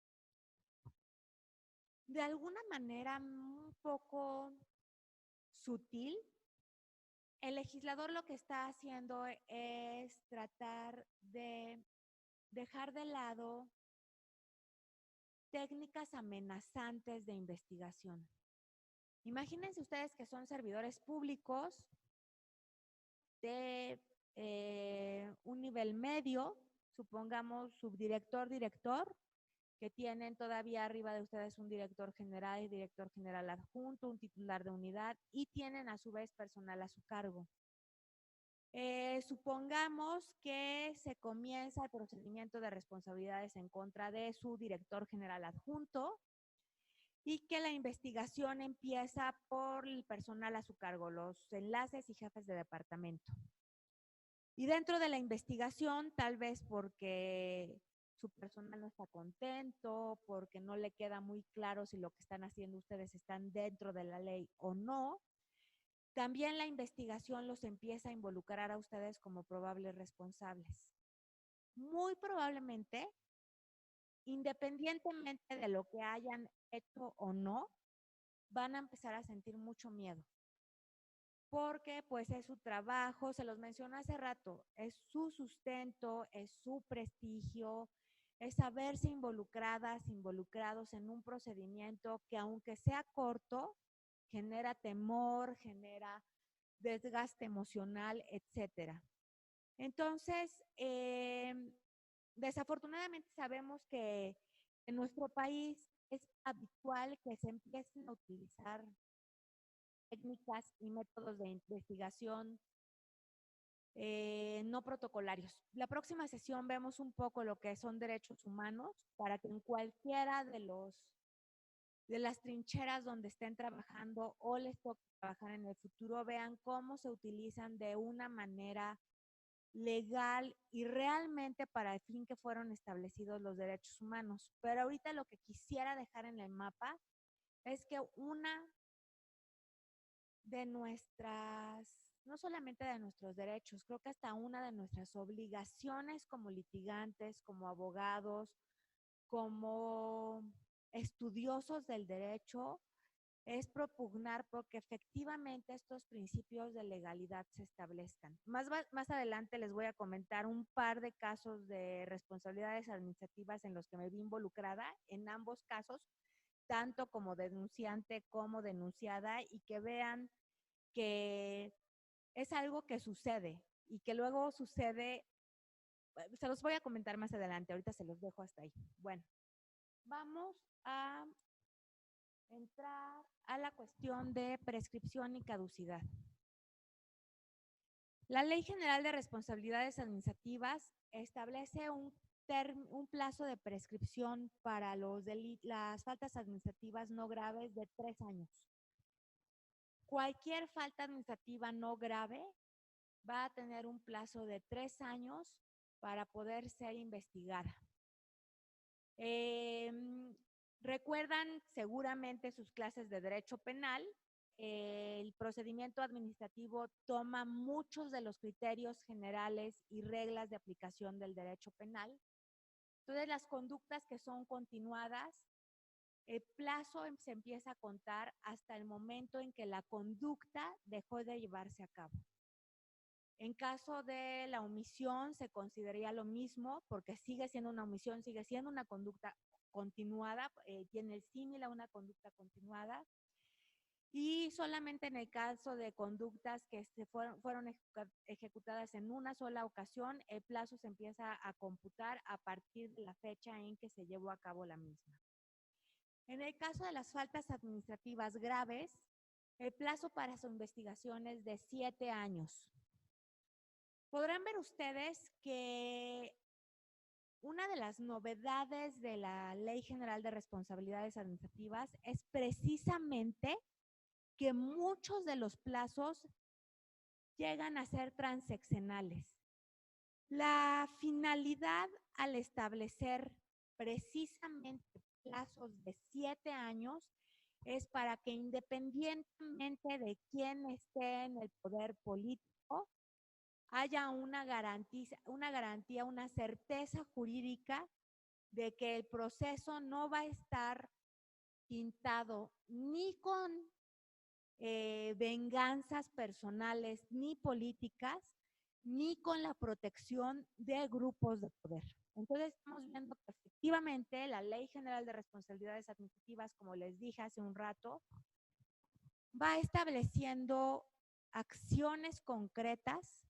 De alguna manera un poco sutil, el legislador lo que está haciendo es tratar de dejar de lado técnicas amenazantes de investigación. Imagínense ustedes que son servidores públicos de un nivel medio, supongamos subdirector, director, que tienen todavía arriba de ustedes un director general y director general adjunto, un titular de unidad y tienen a su vez personal a su cargo. Supongamos que se comienza el procedimiento de responsabilidades en contra de su director general adjunto y que la investigación empieza por el personal a su cargo, los enlaces y jefes de departamento. Y dentro de la investigación, tal vez porque su personal no está contento, porque no le queda muy claro si lo que están haciendo ustedes están dentro de la ley o no, también la investigación los empieza a involucrar a ustedes como probables responsables. Muy probablemente, independientemente de lo que hayan hecho o no, van a empezar a sentir mucho miedo. Porque pues es su trabajo, se los mencioné hace rato, es su sustento, es su prestigio, es saberse involucradas, involucrados en un procedimiento que aunque sea corto, genera temor, genera desgaste emocional, etcétera. Entonces, desafortunadamente sabemos que en nuestro país es habitual que se empiecen a utilizar técnicas y métodos de investigación no protocolarios. La próxima sesión vemos un poco lo que son derechos humanos para que en cualquiera de las trincheras donde estén trabajando o les toque trabajar en el futuro vean cómo se utilizan de una manera legal y realmente para el fin que fueron establecidos los derechos humanos. Pero ahorita lo que quisiera dejar en el mapa es que una de nuestras, no solamente de nuestros derechos, creo que hasta una de nuestras obligaciones como litigantes, como abogados, como estudiosos del derecho, es propugnar porque efectivamente estos principios de legalidad se establezcan. Más adelante les voy a comentar un par de casos de responsabilidades administrativas en los que me vi involucrada, en ambos casos, tanto como denunciante como denunciada, y que vean que es algo que sucede y que luego sucede, se los voy a comentar más adelante, ahorita se los dejo hasta ahí. Bueno, vamos a entrar a la cuestión de prescripción y caducidad. La Ley General de Responsabilidades Administrativas establece un plazo de prescripción para las faltas administrativas no graves de 3 años. Cualquier falta administrativa no grave va a tener un plazo de 3 años para poder ser investigada. Recuerdan seguramente sus clases de derecho penal. El procedimiento administrativo toma muchos de los criterios generales y reglas de aplicación del derecho penal. Entonces, las conductas que son continuadas, el plazo se empieza a contar hasta el momento en que la conducta dejó de llevarse a cabo. En caso de la omisión, se consideraría lo mismo, porque sigue siendo una omisión, sigue siendo una conducta continuada, tiene el símil a una conducta continuada. Y solamente en el caso de conductas que fueron ejecutadas en una sola ocasión, el plazo se empieza a computar a partir de la fecha en que se llevó a cabo la misma. En el caso de las faltas administrativas graves, el plazo para su investigación es de 7 años. Podrán ver ustedes que una de las novedades de la Ley General de Responsabilidades Administrativas es precisamente que muchos de los plazos llegan a ser transeccionales. La finalidad al establecer precisamente plazos de 7 años es para que independientemente de quién esté en el poder político, haya una garantía, una certeza jurídica de que el proceso no va a estar pintado ni con venganzas personales ni políticas, ni con la protección de grupos de poder. Entonces estamos viendo que efectivamente la Ley General de Responsabilidades Administrativas, como les dije hace un rato, va estableciendo acciones concretas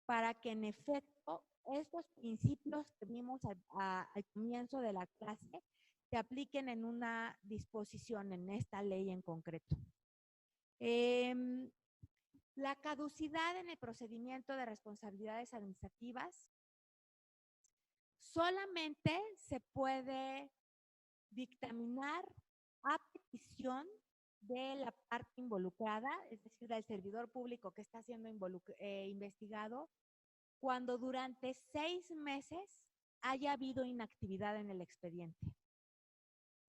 para que en efecto estos principios que vimos al comienzo de la clase se apliquen en una disposición, en esta ley en concreto. La caducidad en el procedimiento de responsabilidades administrativas solamente se puede dictaminar a petición de la parte involucrada, es decir, del servidor público que está siendo investigado, cuando durante 6 meses haya habido inactividad en el expediente.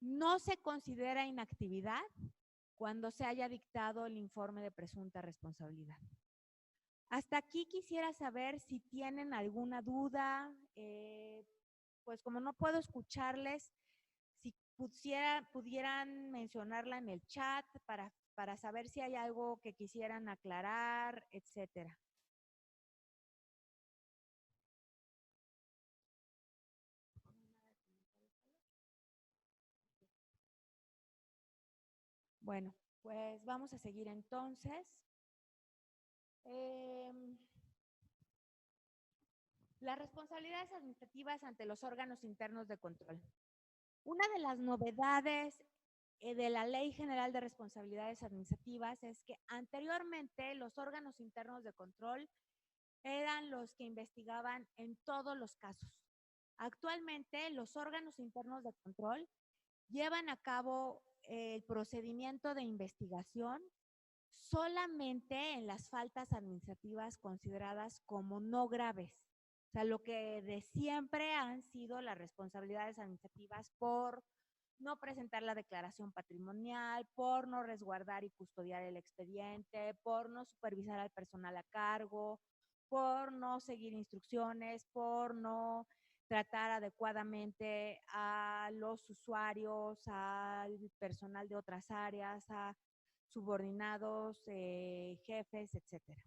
No se considera inactividad cuando se haya dictado el informe de presunta responsabilidad. Hasta aquí quisiera saber si tienen alguna duda, pues como no puedo escucharles, si pudieran mencionarla en el chat para saber si hay algo que quisieran aclarar, etcétera. Bueno, pues vamos a seguir entonces. Las responsabilidades administrativas ante los órganos internos de control. Una de las novedades de la Ley General de Responsabilidades Administrativas es que anteriormente los órganos internos de control eran los que investigaban en todos los casos. Actualmente los órganos internos de control llevan a cabo el procedimiento de investigación solamente en las faltas administrativas consideradas como no graves. O sea, lo que de siempre han sido las responsabilidades administrativas por no presentar la declaración patrimonial, por no resguardar y custodiar el expediente, por no supervisar al personal a cargo, por no seguir instrucciones, por no tratar adecuadamente a los usuarios, al personal de otras áreas, a subordinados, jefes, etcétera.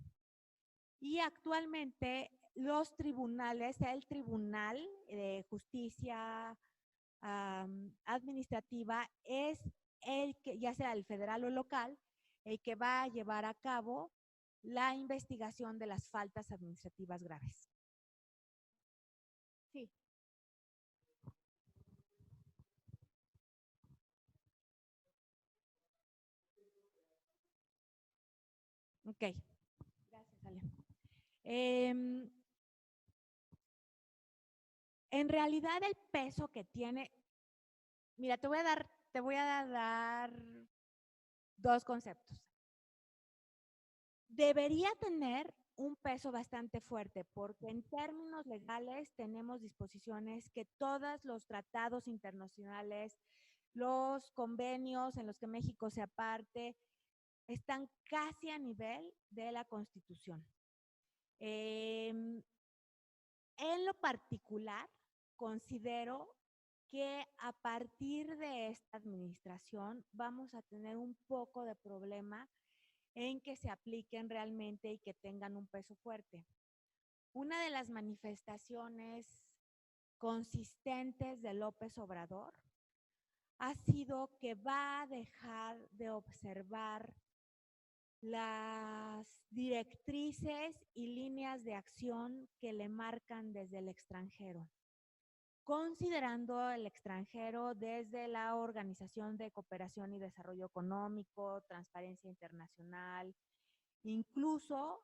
Y actualmente los tribunales, el Tribunal de Justicia Administrativa es el que, ya sea el federal o local, el que va a llevar a cabo la investigación de las faltas administrativas graves. Sí. Ok. Gracias, Ale. En realidad el peso que tiene, mira, te voy a dar dos conceptos. Debería tener un peso bastante fuerte porque en términos legales tenemos disposiciones que todos los tratados internacionales, los convenios en los que México se aparte, están casi a nivel de la Constitución. En lo particular, considero que a partir de esta administración vamos a tener un poco de problema en que se apliquen realmente y que tengan un peso fuerte. Una de las manifestaciones consistentes de López Obrador ha sido que va a dejar de observar las directrices y líneas de acción que le marcan desde el extranjero, considerando el extranjero desde la Organización de Cooperación y Desarrollo Económico, Transparencia Internacional. Incluso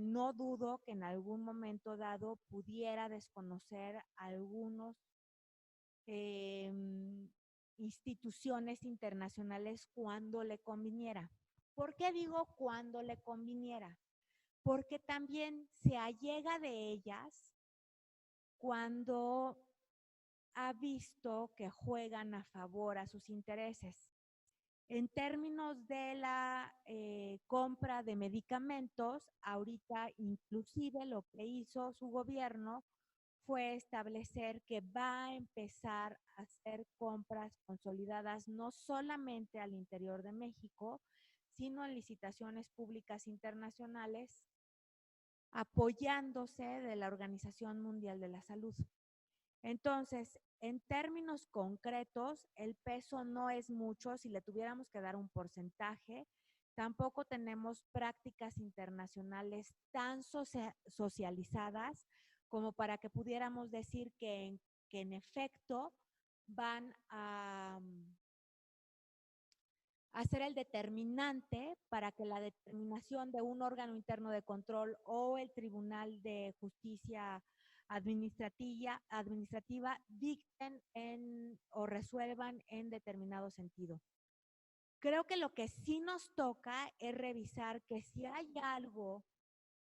no dudo que en algún momento dado pudiera desconocer algunos instituciones internacionales cuando le conviniera. ¿Por qué digo cuando le conviniera? Porque también se allega de ellas cuando ha visto que juegan a favor a sus intereses. En términos de la compra de medicamentos, ahorita inclusive lo que hizo su gobierno fue establecer que va a empezar a hacer compras consolidadas no solamente al interior de México, sino en licitaciones públicas internacionales, apoyándose de la Organización Mundial de la Salud. Entonces, en términos concretos, el peso no es mucho si le tuviéramos que dar un porcentaje. Tampoco tenemos prácticas internacionales tan socializadas como para que pudiéramos decir que en efecto van a ser el determinante para que la determinación de un órgano interno de control o el Tribunal de Justicia administrativa dicten o resuelvan en determinado sentido. Creo que lo que sí nos toca es revisar que si hay algo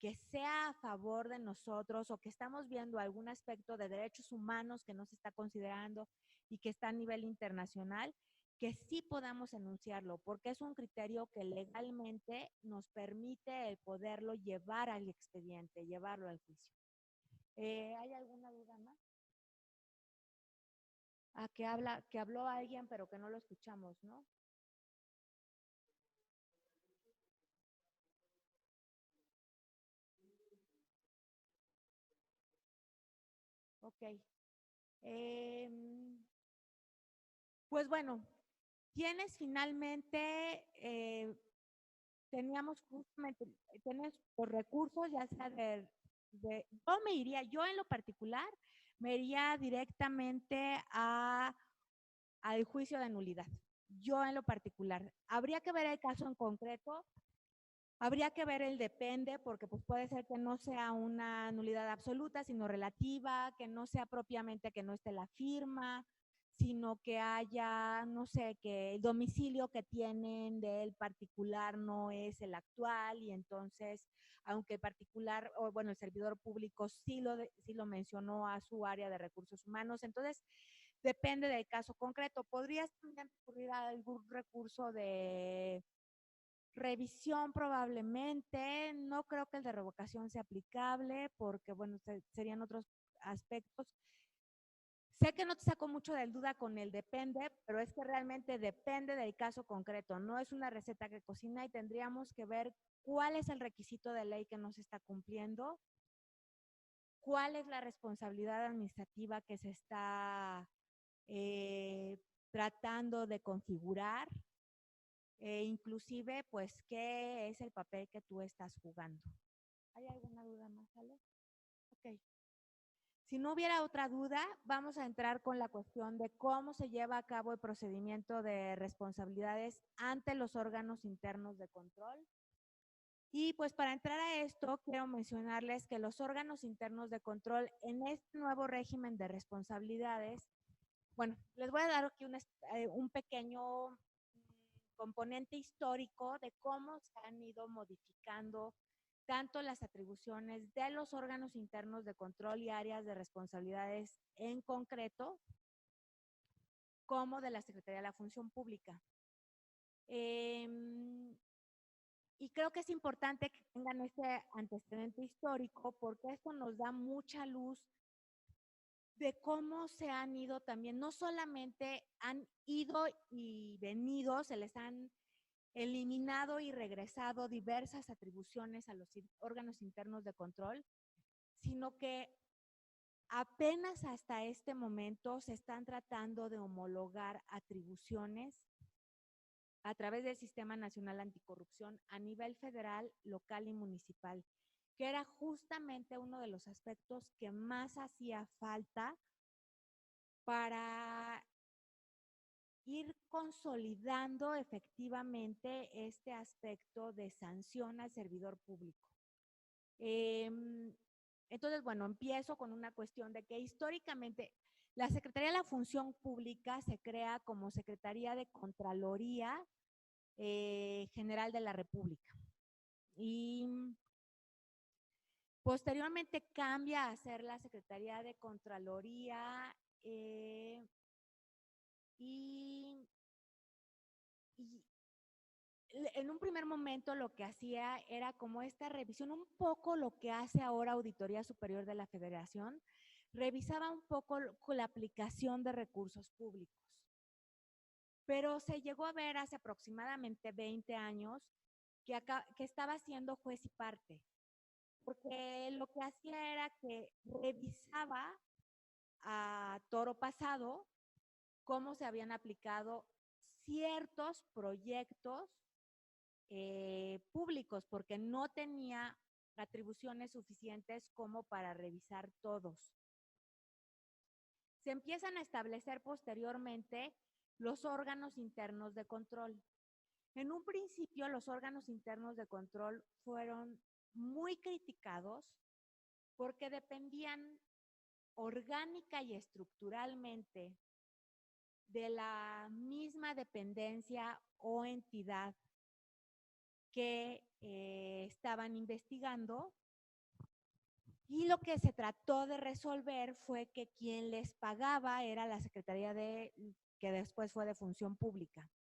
que sea a favor de nosotros o que estamos viendo algún aspecto de derechos humanos que no se está considerando y que está a nivel internacional, que sí podamos enunciarlo, porque es un criterio que legalmente nos permite el poderlo llevar al expediente, llevarlo al juicio. ¿Hay alguna duda más? Que habló alguien, pero que no lo escuchamos, ¿no? Ok. Pues bueno, quienes finalmente teníamos justamente, tienes los recursos, ya sea yo en lo particular, me iría directamente al juicio de nulidad. Yo en lo particular. Habría que ver el caso en concreto, habría que ver el depende, porque pues puede ser que no sea una nulidad absoluta, sino relativa, que no sea propiamente que no esté la firma, sino que haya, no sé, que el domicilio que tienen del particular no es el actual y entonces, aunque el particular, o bueno, el servidor público sí lo mencionó a su área de recursos humanos, entonces depende del caso concreto. Podrías también recurrir a algún recurso de revisión probablemente, no creo que el de revocación sea aplicable porque, bueno, serían otros aspectos. Sé que no te saco mucho de duda con el depende, pero es que realmente depende del caso concreto. No es una receta que cocina y tendríamos que ver cuál es el requisito de ley que no se está cumpliendo, cuál es la responsabilidad administrativa que se está tratando de configurar, inclusive, pues, qué es el papel que tú estás jugando. ¿Hay alguna duda más, Ale? Ok. Si no hubiera otra duda, vamos a entrar con la cuestión de cómo se lleva a cabo el procedimiento de responsabilidades ante los órganos internos de control. Y pues para entrar a esto, quiero mencionarles que los órganos internos de control en este nuevo régimen de responsabilidades, bueno, les voy a dar aquí un pequeño componente histórico de cómo se han ido modificando tanto las atribuciones de los órganos internos de control y áreas de responsabilidades en concreto, como de la Secretaría de la Función Pública. Y creo que es importante que tengan este antecedente histórico porque esto nos da mucha luz de cómo se han ido también, no solamente han ido y venido, se les han eliminado y regresado diversas atribuciones a los órganos internos de control, sino que apenas hasta este momento se están tratando de homologar atribuciones a través del Sistema Nacional Anticorrupción a nivel federal, local y municipal, que era justamente uno de los aspectos que más hacía falta para ir consolidando efectivamente este aspecto de sanción al servidor público. Entonces, bueno, empiezo con una cuestión de que históricamente, La Secretaría de la Función Pública se crea como Secretaría de Contraloría General de la República. Y posteriormente cambia a ser la Secretaría de Contraloría y en un primer momento lo que hacía era como esta revisión, un poco lo que hace ahora Auditoría Superior de la Federación, revisaba un poco con la aplicación de recursos públicos. Pero se llegó a ver hace aproximadamente 20 años que estaba siendo juez y parte, porque lo que hacía era que revisaba a toro pasado cómo se habían aplicado ciertos proyectos públicos, porque no tenía atribuciones suficientes como para revisar todos. Se empiezan a establecer posteriormente los órganos internos de control. En un principio, los órganos internos de control fueron muy criticados porque dependían orgánica y estructuralmente de la misma dependencia o entidad que estaban investigando, y lo que se trató de resolver fue que quien les pagaba era la Secretaría que después fue de Función Pública.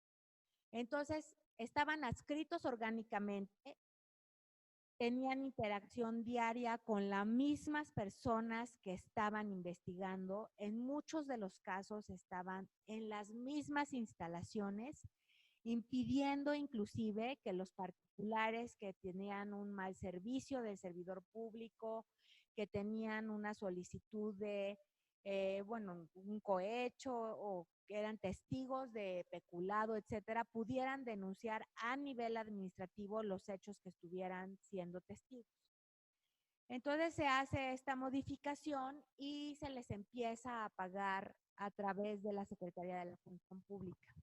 Entonces, estaban adscritos orgánicamente, tenían interacción diaria con las mismas personas que estaban investigando, en muchos de los casos estaban en las mismas instalaciones, impidiendo inclusive que los particulares que tenían un mal servicio del servidor público, que tenían una solicitud de, un cohecho o que eran testigos de peculado, etcétera, pudieran denunciar a nivel administrativo los hechos que estuvieran siendo testigos. Entonces se hace esta modificación y se les empieza a pagar a través de la Secretaría de la Función Pública.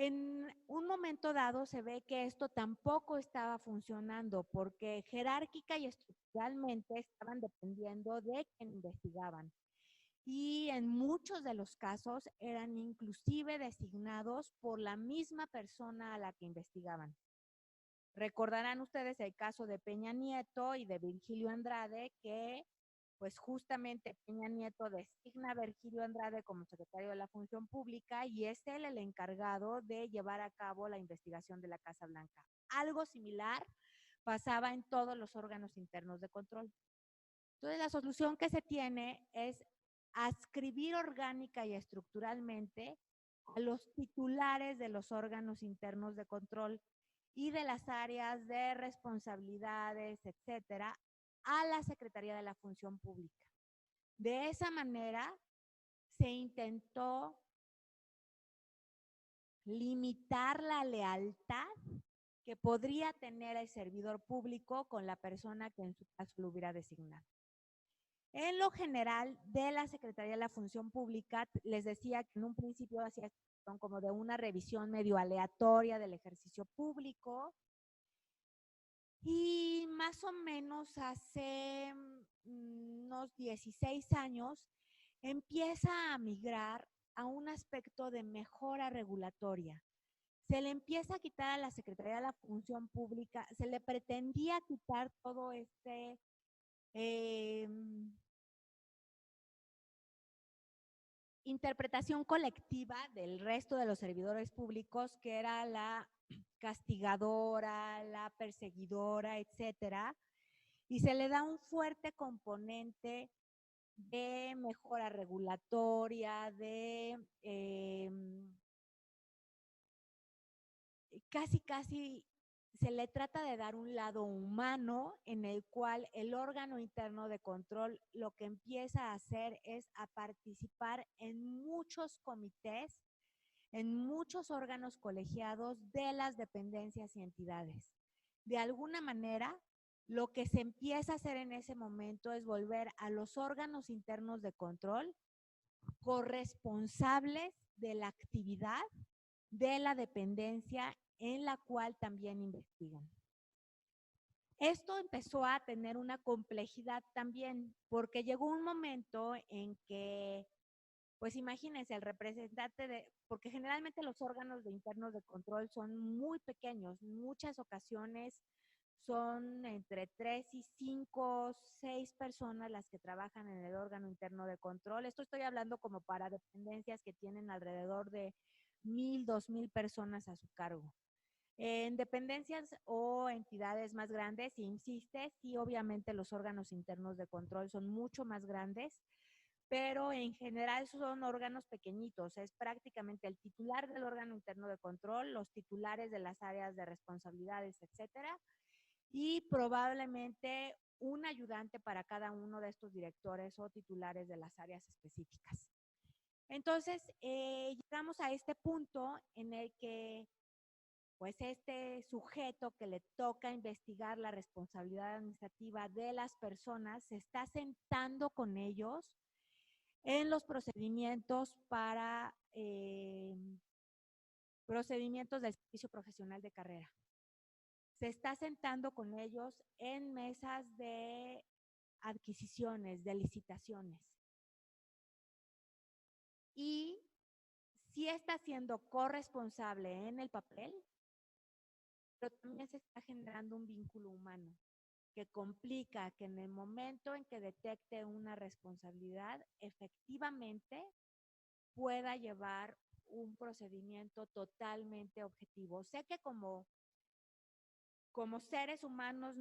En un momento dado se ve que esto tampoco estaba funcionando porque jerárquica y estructuralmente estaban dependiendo de quien investigaban. Y en muchos de los casos eran inclusive designados por la misma persona a la que investigaban. Recordarán ustedes el caso de Peña Nieto y de Virgilio Andrade, que pues justamente Peña Nieto designa a Virgilio Andrade como secretario de la Función Pública y es él el encargado de llevar a cabo la investigación de la Casa Blanca. Algo similar pasaba en todos los órganos internos de control. Entonces, la solución que se tiene es adscribir orgánica y estructuralmente a los titulares de los órganos internos de control y de las áreas de responsabilidades, etcétera, a la Secretaría de la Función Pública. De esa manera se intentó limitar la lealtad que podría tener el servidor público con la persona que en su caso lo hubiera designado. En lo general, de la Secretaría de la Función Pública, les decía que en un principio hacía como de una revisión medio aleatoria del ejercicio público, y más o menos hace unos 16 años empieza a migrar a un aspecto de mejora regulatoria. Se le empieza a quitar a la Secretaría de la Función Pública, se le pretendía quitar todo este interpretación colectiva del resto de los servidores públicos, que era la castigadora, la perseguidora, etcétera, y se le da un fuerte componente de mejora regulatoria, de casi se le trata de dar un lado humano en el cual el órgano interno de control lo que empieza a hacer es a participar en muchos comités, en muchos órganos colegiados de las dependencias y entidades. De alguna manera, lo que se empieza a hacer en ese momento es volver a los órganos internos de control corresponsables de la actividad de la dependencia en la cual también investigan. Esto empezó a tener una complejidad también, porque llegó un momento en que, pues imagínense, el representante porque generalmente los órganos de internos de control son muy pequeños, en muchas ocasiones son entre 3 y 5, 6 personas las que trabajan en el órgano interno de control. Esto estoy hablando como para dependencias que tienen alrededor de 1,000, 2,000 personas a su cargo. En dependencias o entidades más grandes, insiste, sí, obviamente los órganos internos de control son mucho más grandes, pero en general son órganos pequeñitos. Es prácticamente el titular del órgano interno de control, los titulares de las áreas de responsabilidades, etcétera, y probablemente un ayudante para cada uno de estos directores o titulares de las áreas específicas. Entonces, llegamos a este punto en el que pues este sujeto que le toca investigar la responsabilidad administrativa de las personas se está sentando con ellos en los procedimientos para procedimientos del servicio profesional de carrera. Se está sentando con ellos en mesas de adquisiciones, de licitaciones. Y sí está siendo corresponsable en el papel, pero también se está generando un vínculo humano que complica que en el momento en que detecte una responsabilidad, efectivamente pueda llevar un procedimiento totalmente objetivo. Sé que como seres humanos,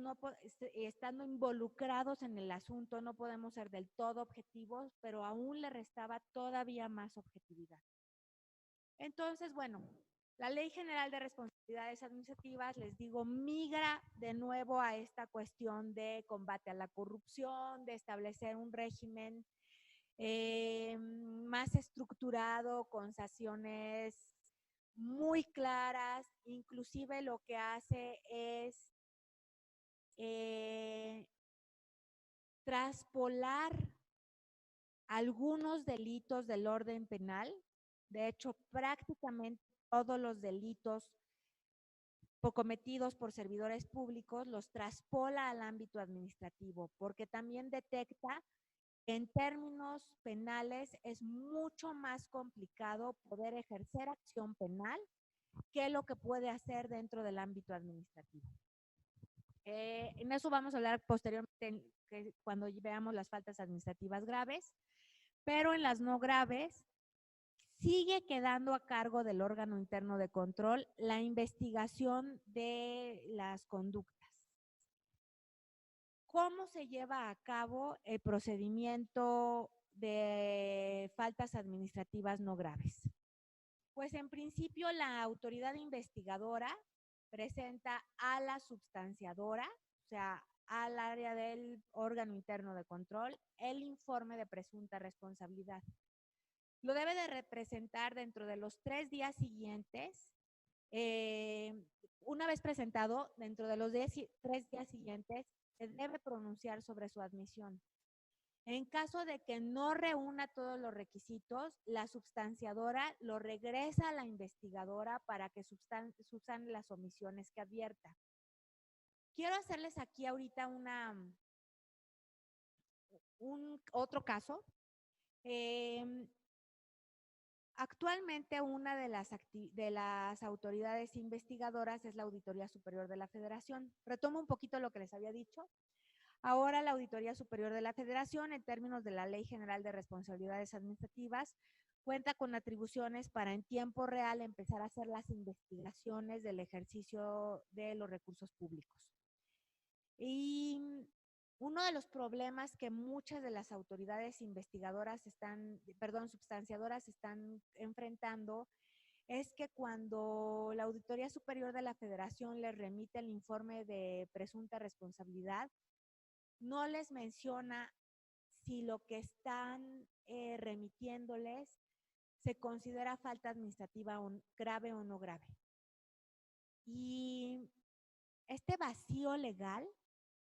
estando involucrados en el asunto, no podemos ser del todo objetivos, pero aún le restaba todavía más objetividad. Entonces, bueno, la Ley General de Responsabilidades Administrativas, les digo, migra de nuevo a esta cuestión de combate a la corrupción, de establecer un régimen más estructurado, con sanciones muy claras. Inclusive lo que hace es traspolar algunos delitos del orden penal. De hecho, prácticamente todos los delitos cometidos por servidores públicos los traspola al ámbito administrativo, porque también detecta que en términos penales es mucho más complicado poder ejercer acción penal que lo que puede hacer dentro del ámbito administrativo. En eso vamos a hablar posteriormente cuando veamos las faltas administrativas graves, pero en las no graves sigue quedando a cargo del órgano interno de control la investigación de las conductas. ¿Cómo se lleva a cabo el procedimiento de faltas administrativas no graves? Pues en principio la autoridad investigadora presenta a la substanciadora, o sea, al área del órgano interno de control, el informe de presunta responsabilidad. Lo debe de representar dentro de los 3 días siguientes. Una vez presentado, dentro de los 3 días siguientes, se debe pronunciar sobre su admisión. En caso de que no reúna todos los requisitos, la substanciadora lo regresa a la investigadora para que subsane las omisiones que advierta. Quiero hacerles aquí ahorita otro caso. Actualmente una de las autoridades investigadoras es la Auditoría Superior de la Federación. Retomo un poquito lo que les había dicho. Ahora la Auditoría Superior de la Federación, en términos de la Ley General de Responsabilidades Administrativas, cuenta con atribuciones para en tiempo real empezar a hacer las investigaciones del ejercicio de los recursos públicos. Y uno de los problemas que muchas de las autoridades substanciadoras están enfrentando es que cuando la Auditoría Superior de la Federación les remite el informe de presunta responsabilidad, no les menciona si lo que están remitiéndoles se considera falta administrativa grave o no grave. Y este vacío legal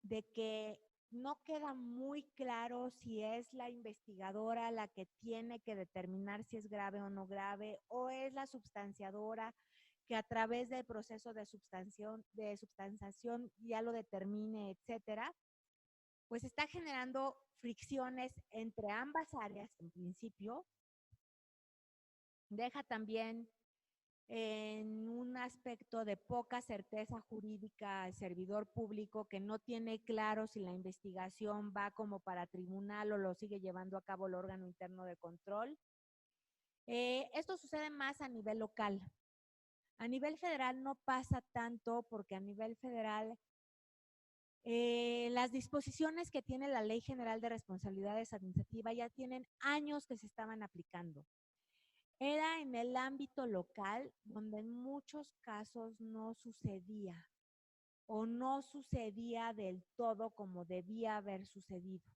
de que no queda muy claro si es la investigadora la que tiene que determinar si es grave o no grave, o es la substanciadora que a través del proceso de substanciación ya lo determine, etcétera, pues está generando fricciones entre ambas áreas en principio. Deja también en un aspecto de poca certeza jurídica al servidor público que no tiene claro si la investigación va como para tribunal o lo sigue llevando a cabo el órgano interno de control. Esto sucede más a nivel local. A nivel federal no pasa tanto porque a nivel federal las disposiciones que tiene la Ley General de Responsabilidades Administrativas ya tienen años que se estaban aplicando. Era en el ámbito local donde en muchos casos no sucedía o no sucedía del todo como debía haber sucedido.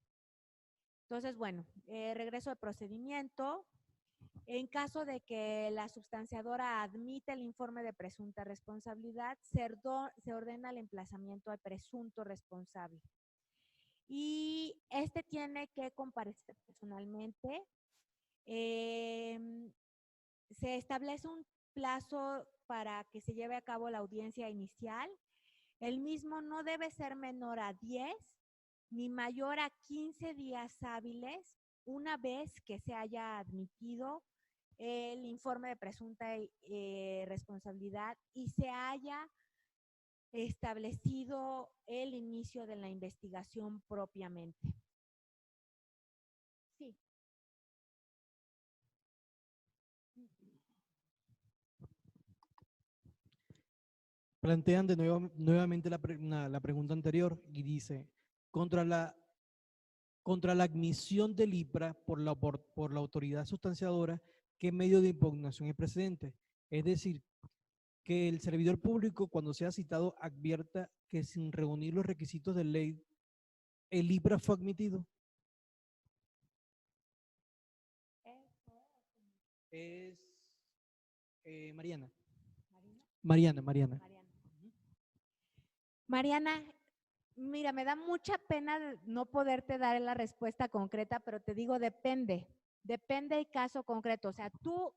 Entonces, bueno, regreso al procedimiento. En caso de que la substanciadora admite el informe de presunta responsabilidad, se ordena el emplazamiento al presunto responsable. Y este tiene que comparecer personalmente. Se establece un plazo para que se lleve a cabo la audiencia inicial. El mismo no debe ser menor a 10 ni mayor a 15 días hábiles una vez que se haya admitido el informe de presunta responsabilidad y se haya establecido el inicio de la investigación propiamente. Sí. Plantean de nuevamente la pregunta anterior y dice, contra la admisión del IPRA por la autoridad sustanciadora, ¿qué medio de impugnación es precedente? Es decir, que el servidor público, cuando sea citado, advierta que sin reunir los requisitos de ley, el IPRA fue admitido. Es Mariana. Mariana. Mariana, mira, me da mucha pena no poderte dar la respuesta concreta, pero te digo, depende del caso concreto. O sea, tú,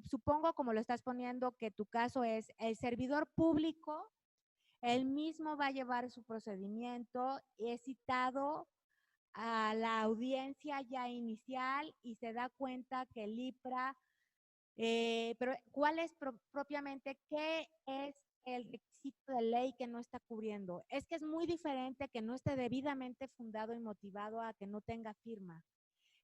supongo como lo estás poniendo, que tu caso es el servidor público, él mismo va a llevar su procedimiento, es citado a la audiencia ya inicial y se da cuenta que el IPRA, pero ¿cuál es propiamente, qué es el requisito de ley que no está cubriendo? Es que es muy diferente que no esté debidamente fundado y motivado a que no tenga firma.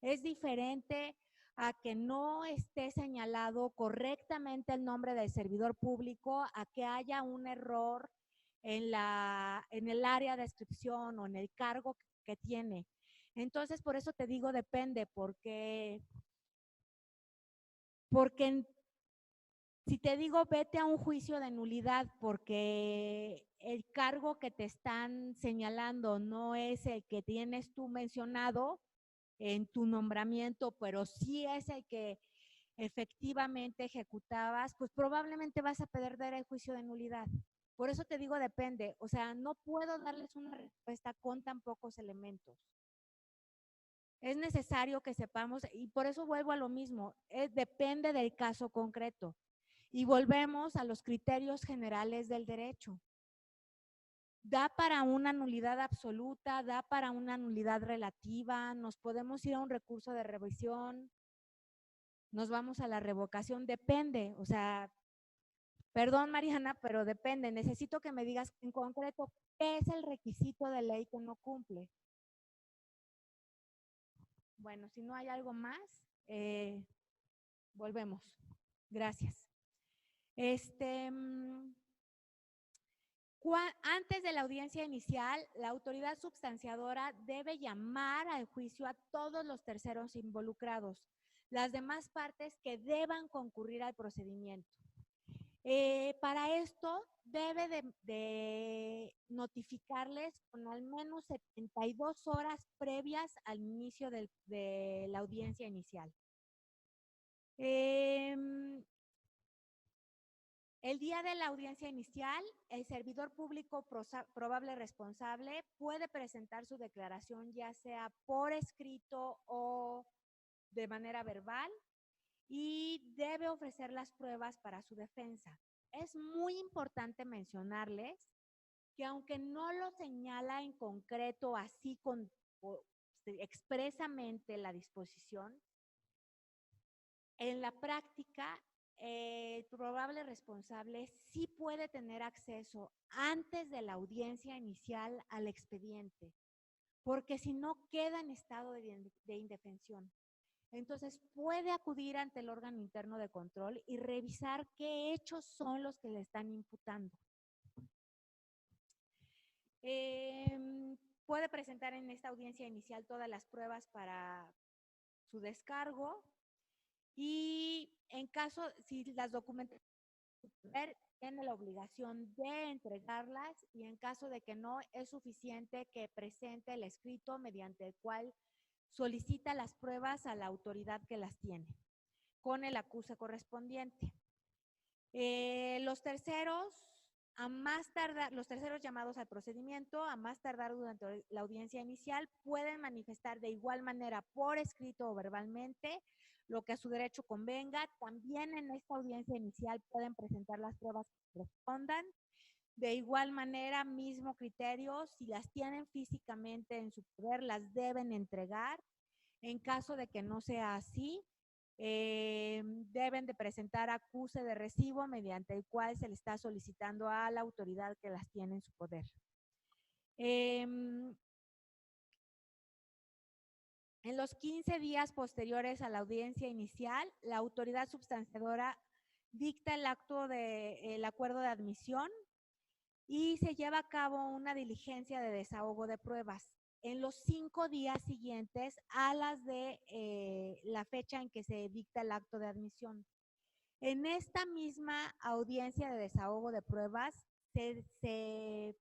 Es diferente a que no esté señalado correctamente el nombre del servidor público, a que haya un error en el área de descripción o en el cargo que tiene. Entonces, por eso te digo depende, porque si te digo vete a un juicio de nulidad porque el cargo que te están señalando no es el que tienes tú mencionado en tu nombramiento, pero sí es el que efectivamente ejecutabas, pues probablemente vas a perder el juicio de nulidad. Por eso te digo depende, o sea, no puedo darles una respuesta con tan pocos elementos. Es necesario que sepamos, y por eso vuelvo a lo mismo, depende del caso concreto. Y volvemos a los criterios generales del derecho. Da para una nulidad absoluta, da para una nulidad relativa, nos podemos ir a un recurso de revisión, nos vamos a la revocación, depende, o sea, perdón Mariana, pero depende, necesito que me digas en concreto qué es el requisito de ley que no cumple. Bueno, si no hay algo más, volvemos. Gracias. Antes de la audiencia inicial, la autoridad substanciadora debe llamar al juicio a todos los terceros involucrados, las demás partes que deban concurrir al procedimiento. Para esto debe de notificarles con al menos 72 horas previas al inicio de la audiencia inicial. El día de la audiencia inicial, el servidor público probable responsable puede presentar su declaración ya sea por escrito o de manera verbal y debe ofrecer las pruebas para su defensa. es muy importante mencionarles que aunque no lo señala en concreto así expresamente la disposición, en la práctica el probable responsable sí puede tener acceso antes de la audiencia inicial al expediente, porque si no queda en estado de indefensión. Entonces puede acudir ante el órgano interno de control y revisar qué hechos son los que le están imputando. Puede presentar en esta audiencia inicial todas las pruebas para su descargo y en caso, si las documentaciones tiene la obligación de entregarlas y en caso de que no es suficiente que presente el escrito mediante el cual solicita las pruebas a la autoridad que las tiene con el acuse correspondiente. Los terceros llamados al procedimiento, a más tardar durante la audiencia inicial, pueden manifestar de igual manera por escrito o verbalmente lo que a su derecho convenga. También en esta audiencia inicial pueden presentar las pruebas que correspondan. De igual manera, mismo criterio, si las tienen físicamente en su poder, las deben entregar. En caso de que no sea así, deben de presentar acuse de recibo mediante el cual se le está solicitando a la autoridad que las tiene en su poder. En los 15 días posteriores a la audiencia inicial, la autoridad substanciadora dicta el acuerdo de admisión y se lleva a cabo una diligencia de desahogo de pruebas en los 5 días siguientes a las de la fecha en que se dicta el acto de admisión. En esta misma audiencia de desahogo de pruebas se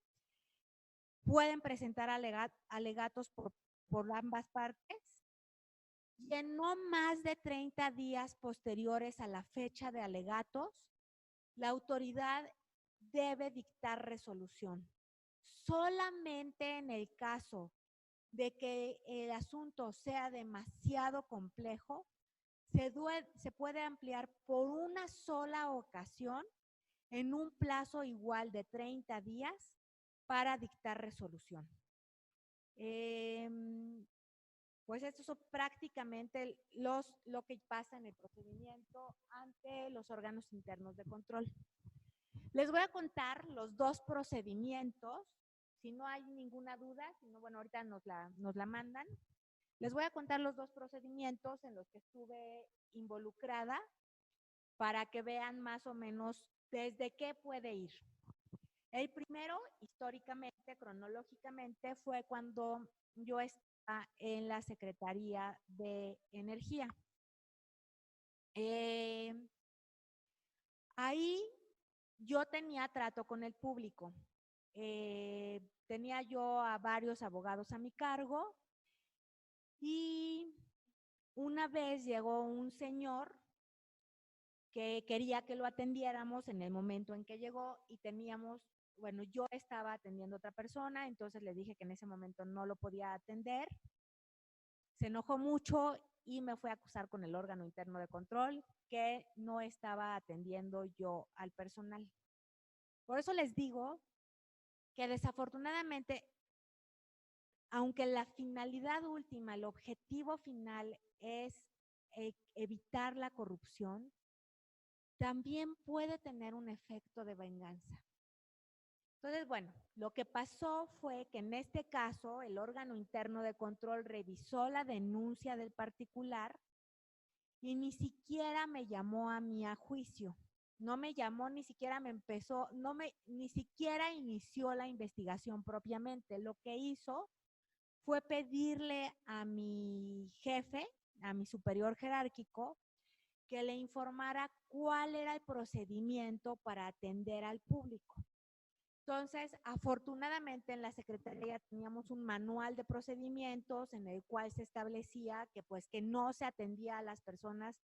pueden presentar alegatos por ambas partes y en no más de 30 días posteriores a la fecha de alegatos, la autoridad debe dictar resolución. Solamente en el caso de que el asunto sea demasiado complejo, se puede ampliar por una sola ocasión en un plazo igual de 30 días para dictar resolución. Pues esto es prácticamente lo que pasa en el procedimiento ante los órganos internos de control. Les voy a contar los dos procedimientos, si no hay ninguna duda, si no, bueno, ahorita nos la mandan. Les voy a contar los dos procedimientos en los que estuve involucrada para que vean más o menos desde qué puede ir. El primero, históricamente, cronológicamente, fue cuando yo estaba en la Secretaría de Energía. Ahí yo tenía trato con el público. Tenía yo a varios abogados a mi cargo y una vez llegó un señor que quería que lo atendiéramos en el momento en que llegó y yo estaba atendiendo a otra persona, entonces le dije que en ese momento no lo podía atender. Se enojó mucho y me fue a acusar con el órgano interno de control que no estaba atendiendo yo al personal. Por eso les digo que desafortunadamente, aunque la finalidad última, el objetivo final es evitar la corrupción, también puede tener un efecto de venganza. Entonces, bueno, lo que pasó fue que en este caso el órgano interno de control revisó la denuncia del particular y ni siquiera me llamó a mí a juicio. No me llamó, ni siquiera ni siquiera inició la investigación propiamente. Lo que hizo fue pedirle a mi jefe, a mi superior jerárquico, que le informara cuál era el procedimiento para atender al público. Entonces, afortunadamente en la Secretaría teníamos un manual de procedimientos en el cual se establecía que no se atendía a las personas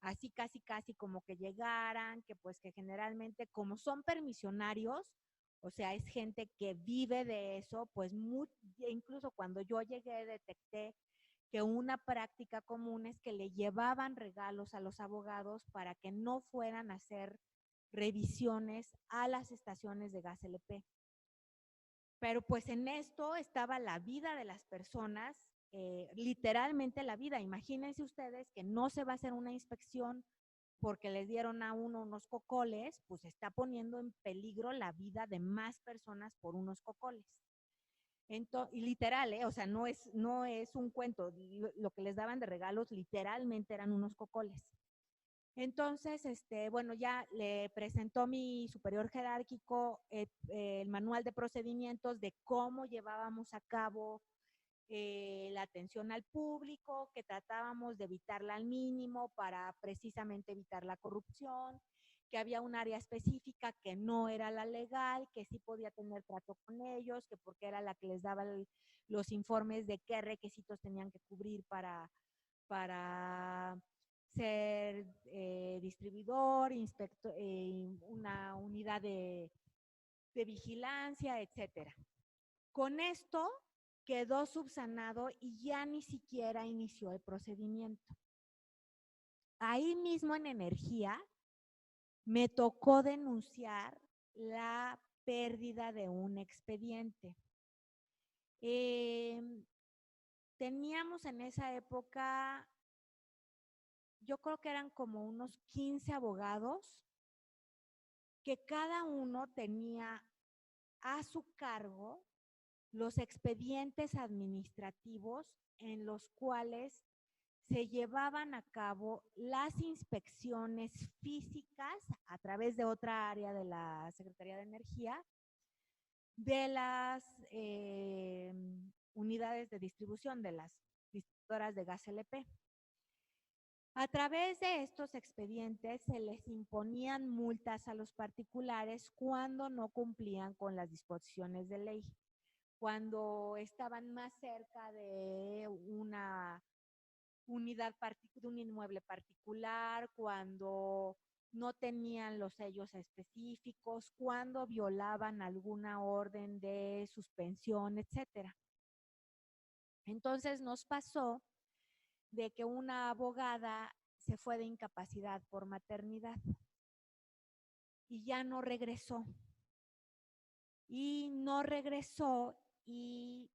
así casi como que llegaran, que generalmente como son permisionarios, o sea, es gente que vive de eso, incluso cuando yo llegué detecté que una práctica común es que le llevaban regalos a los abogados para que no fueran a hacer revisiones a las estaciones de gas LP. Pero pues en esto estaba la vida de las personas, literalmente la vida. Imagínense ustedes que no se va a hacer una inspección porque les dieron a uno unos cocoles, pues está poniendo en peligro la vida de más personas por unos cocoles. Y literal, o sea, no es un cuento, lo que les daban de regalos literalmente eran unos cocoles. Entonces, bueno, ya le presentó mi superior jerárquico el manual de procedimientos de cómo llevábamos a cabo la atención al público, que tratábamos de evitarla al mínimo para precisamente evitar la corrupción, que había un área específica que no era la legal, que sí podía tener trato con ellos, que porque era la que les daba los informes de qué requisitos tenían que cubrir para ser distribuidor, inspector, una unidad de vigilancia, etcétera. Con esto quedó subsanado y ya ni siquiera inició el procedimiento. Ahí mismo en energía me tocó denunciar la pérdida de un expediente. Teníamos en esa época, yo creo que eran como unos 15 abogados que cada uno tenía a su cargo los expedientes administrativos en los cuales se llevaban a cabo las inspecciones físicas a través de otra área de la Secretaría de Energía de las unidades de distribución de las distribuidoras de gas LP. A través de estos expedientes se les imponían multas a los particulares cuando no cumplían con las disposiciones de ley, cuando estaban más cerca de una unidad, de un inmueble particular, cuando no tenían los sellos específicos, cuando violaban alguna orden de suspensión, etcétera. Entonces nos pasó de que una abogada se fue de incapacidad por maternidad y ya no regresó. Y no regresó y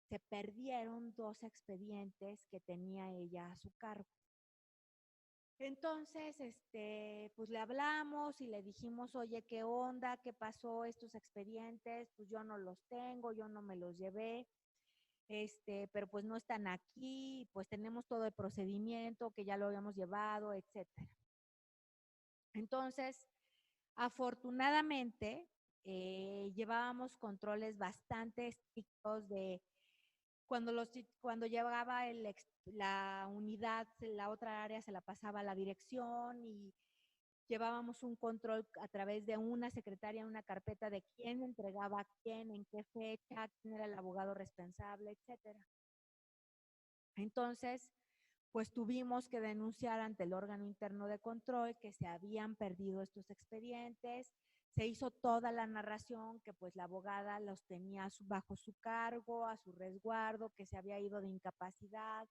se perdieron 2 expedientes que tenía ella a su cargo. Entonces, pues le hablamos y le dijimos, oye, ¿qué onda? ¿Qué pasó estos expedientes? Pues yo no los tengo, yo no me los llevé, pero pues no están aquí, pues tenemos todo el procedimiento que ya lo habíamos llevado, etcétera. Entonces, afortunadamente, llevábamos controles bastante estrictos de cuando llegaba la unidad, la otra área se la pasaba a la dirección y llevábamos un control a través de una secretaria, una carpeta de quién entregaba a quién, en qué fecha, quién era el abogado responsable, etcétera. Entonces, pues tuvimos que denunciar ante el órgano interno de control que se habían perdido estos expedientes. Se hizo toda la narración que pues la abogada los tenía bajo su cargo, a su resguardo, que se había ido de incapacidad,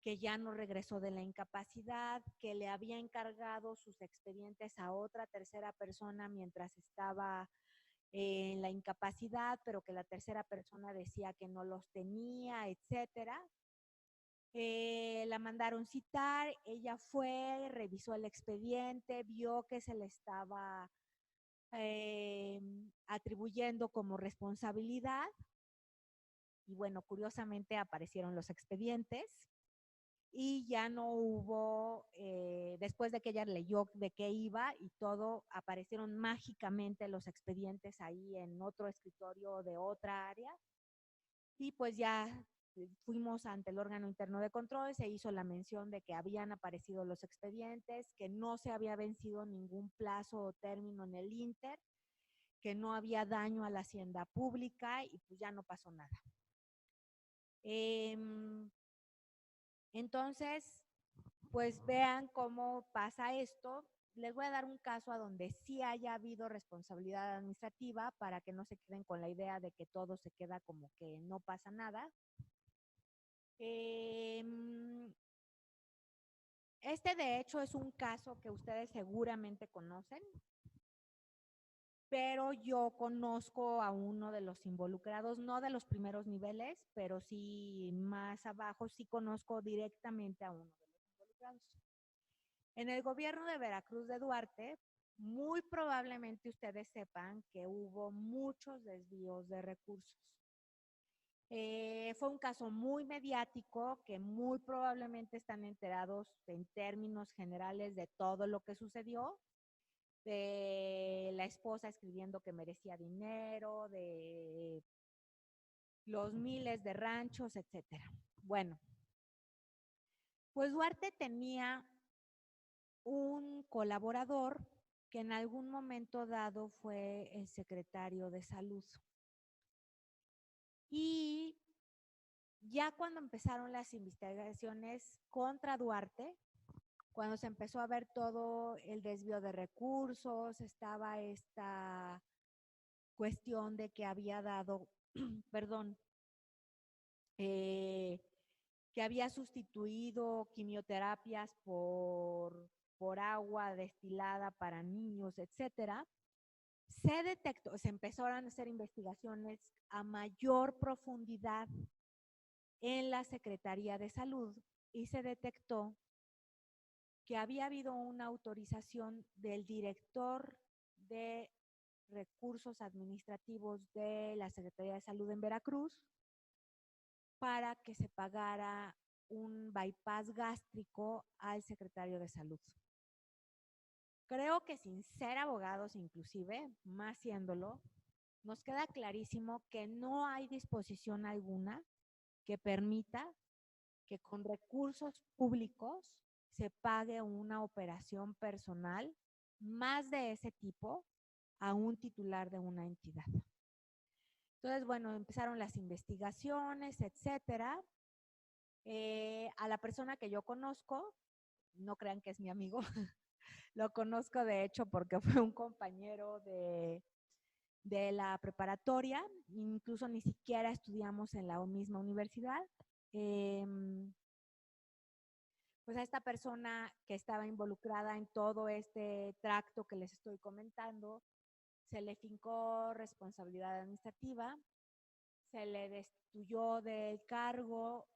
que ya no regresó de la incapacidad, que le había encargado sus expedientes a otra tercera persona mientras estaba en la incapacidad, pero que la tercera persona decía que no los tenía, etcétera. La mandaron citar, ella fue, revisó el expediente, vio que se le estaba atribuyendo como responsabilidad y bueno, curiosamente aparecieron los expedientes y ya no hubo, después de que ella leyó de qué iba y todo, aparecieron mágicamente los expedientes ahí en otro escritorio de otra área y pues ya fuimos ante el órgano interno de control, se hizo la mención de que habían aparecido los expedientes, que no se había vencido ningún plazo o término en el Inter, que no había daño a la hacienda pública y pues ya no pasó nada. Entonces, pues vean cómo pasa esto. Les voy a dar un caso a donde sí haya habido responsabilidad administrativa para que no se queden con la idea de que todo se queda como que no pasa nada. Este de hecho es un caso que ustedes seguramente conocen, pero yo conozco a uno de los involucrados, no de los primeros niveles, pero sí más abajo, sí conozco directamente a uno de los involucrados. En el gobierno de Veracruz de Duarte, muy probablemente ustedes sepan que hubo muchos desvíos de recursos. Fue un caso muy mediático que muy probablemente están enterados en términos generales de todo lo que sucedió, de la esposa escribiendo que merecía dinero, de los miles de ranchos, etcétera. Bueno, pues Duarte tenía un colaborador que en algún momento dado fue el secretario de Salud. Y ya cuando empezaron las investigaciones contra Duarte, cuando se empezó a ver todo el desvío de recursos, estaba esta cuestión de que había dado, perdón, que había sustituido quimioterapias por agua destilada para niños, etcétera, se detectó, se empezaron a hacer investigaciones a mayor profundidad en la Secretaría de Salud y se detectó que había habido una autorización del director de recursos administrativos de la Secretaría de Salud en Veracruz para que se pagara un bypass gástrico al secretario de Salud. Creo que sin ser abogados inclusive, más siéndolo, nos queda clarísimo que no hay disposición alguna que permita que con recursos públicos se pague una operación personal más de ese tipo a un titular de una entidad. Entonces, bueno, empezaron las investigaciones, etcétera. A la persona que yo conozco, no crean que es mi amigo, lo conozco de hecho porque fue un compañero de la preparatoria, incluso ni siquiera estudiamos en la misma universidad. Pues a esta persona que estaba involucrada en todo este tracto que les estoy comentando, se le fincó responsabilidad administrativa, se le destituyó del cargo,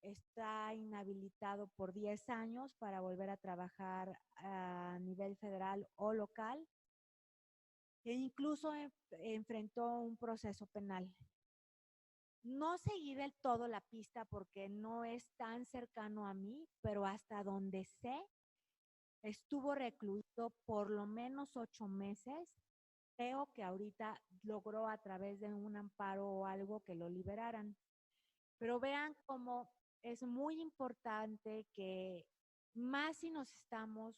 está inhabilitado por 10 años para volver a trabajar a nivel federal o local e incluso enfrentó un proceso penal. No seguí del todo la pista porque no es tan cercano a mí, pero hasta donde sé, estuvo recluido por lo menos 8 meses. Creo que ahorita logró a través de un amparo o algo que lo liberaran. Pero vean cómo es muy importante que más si nos estamos,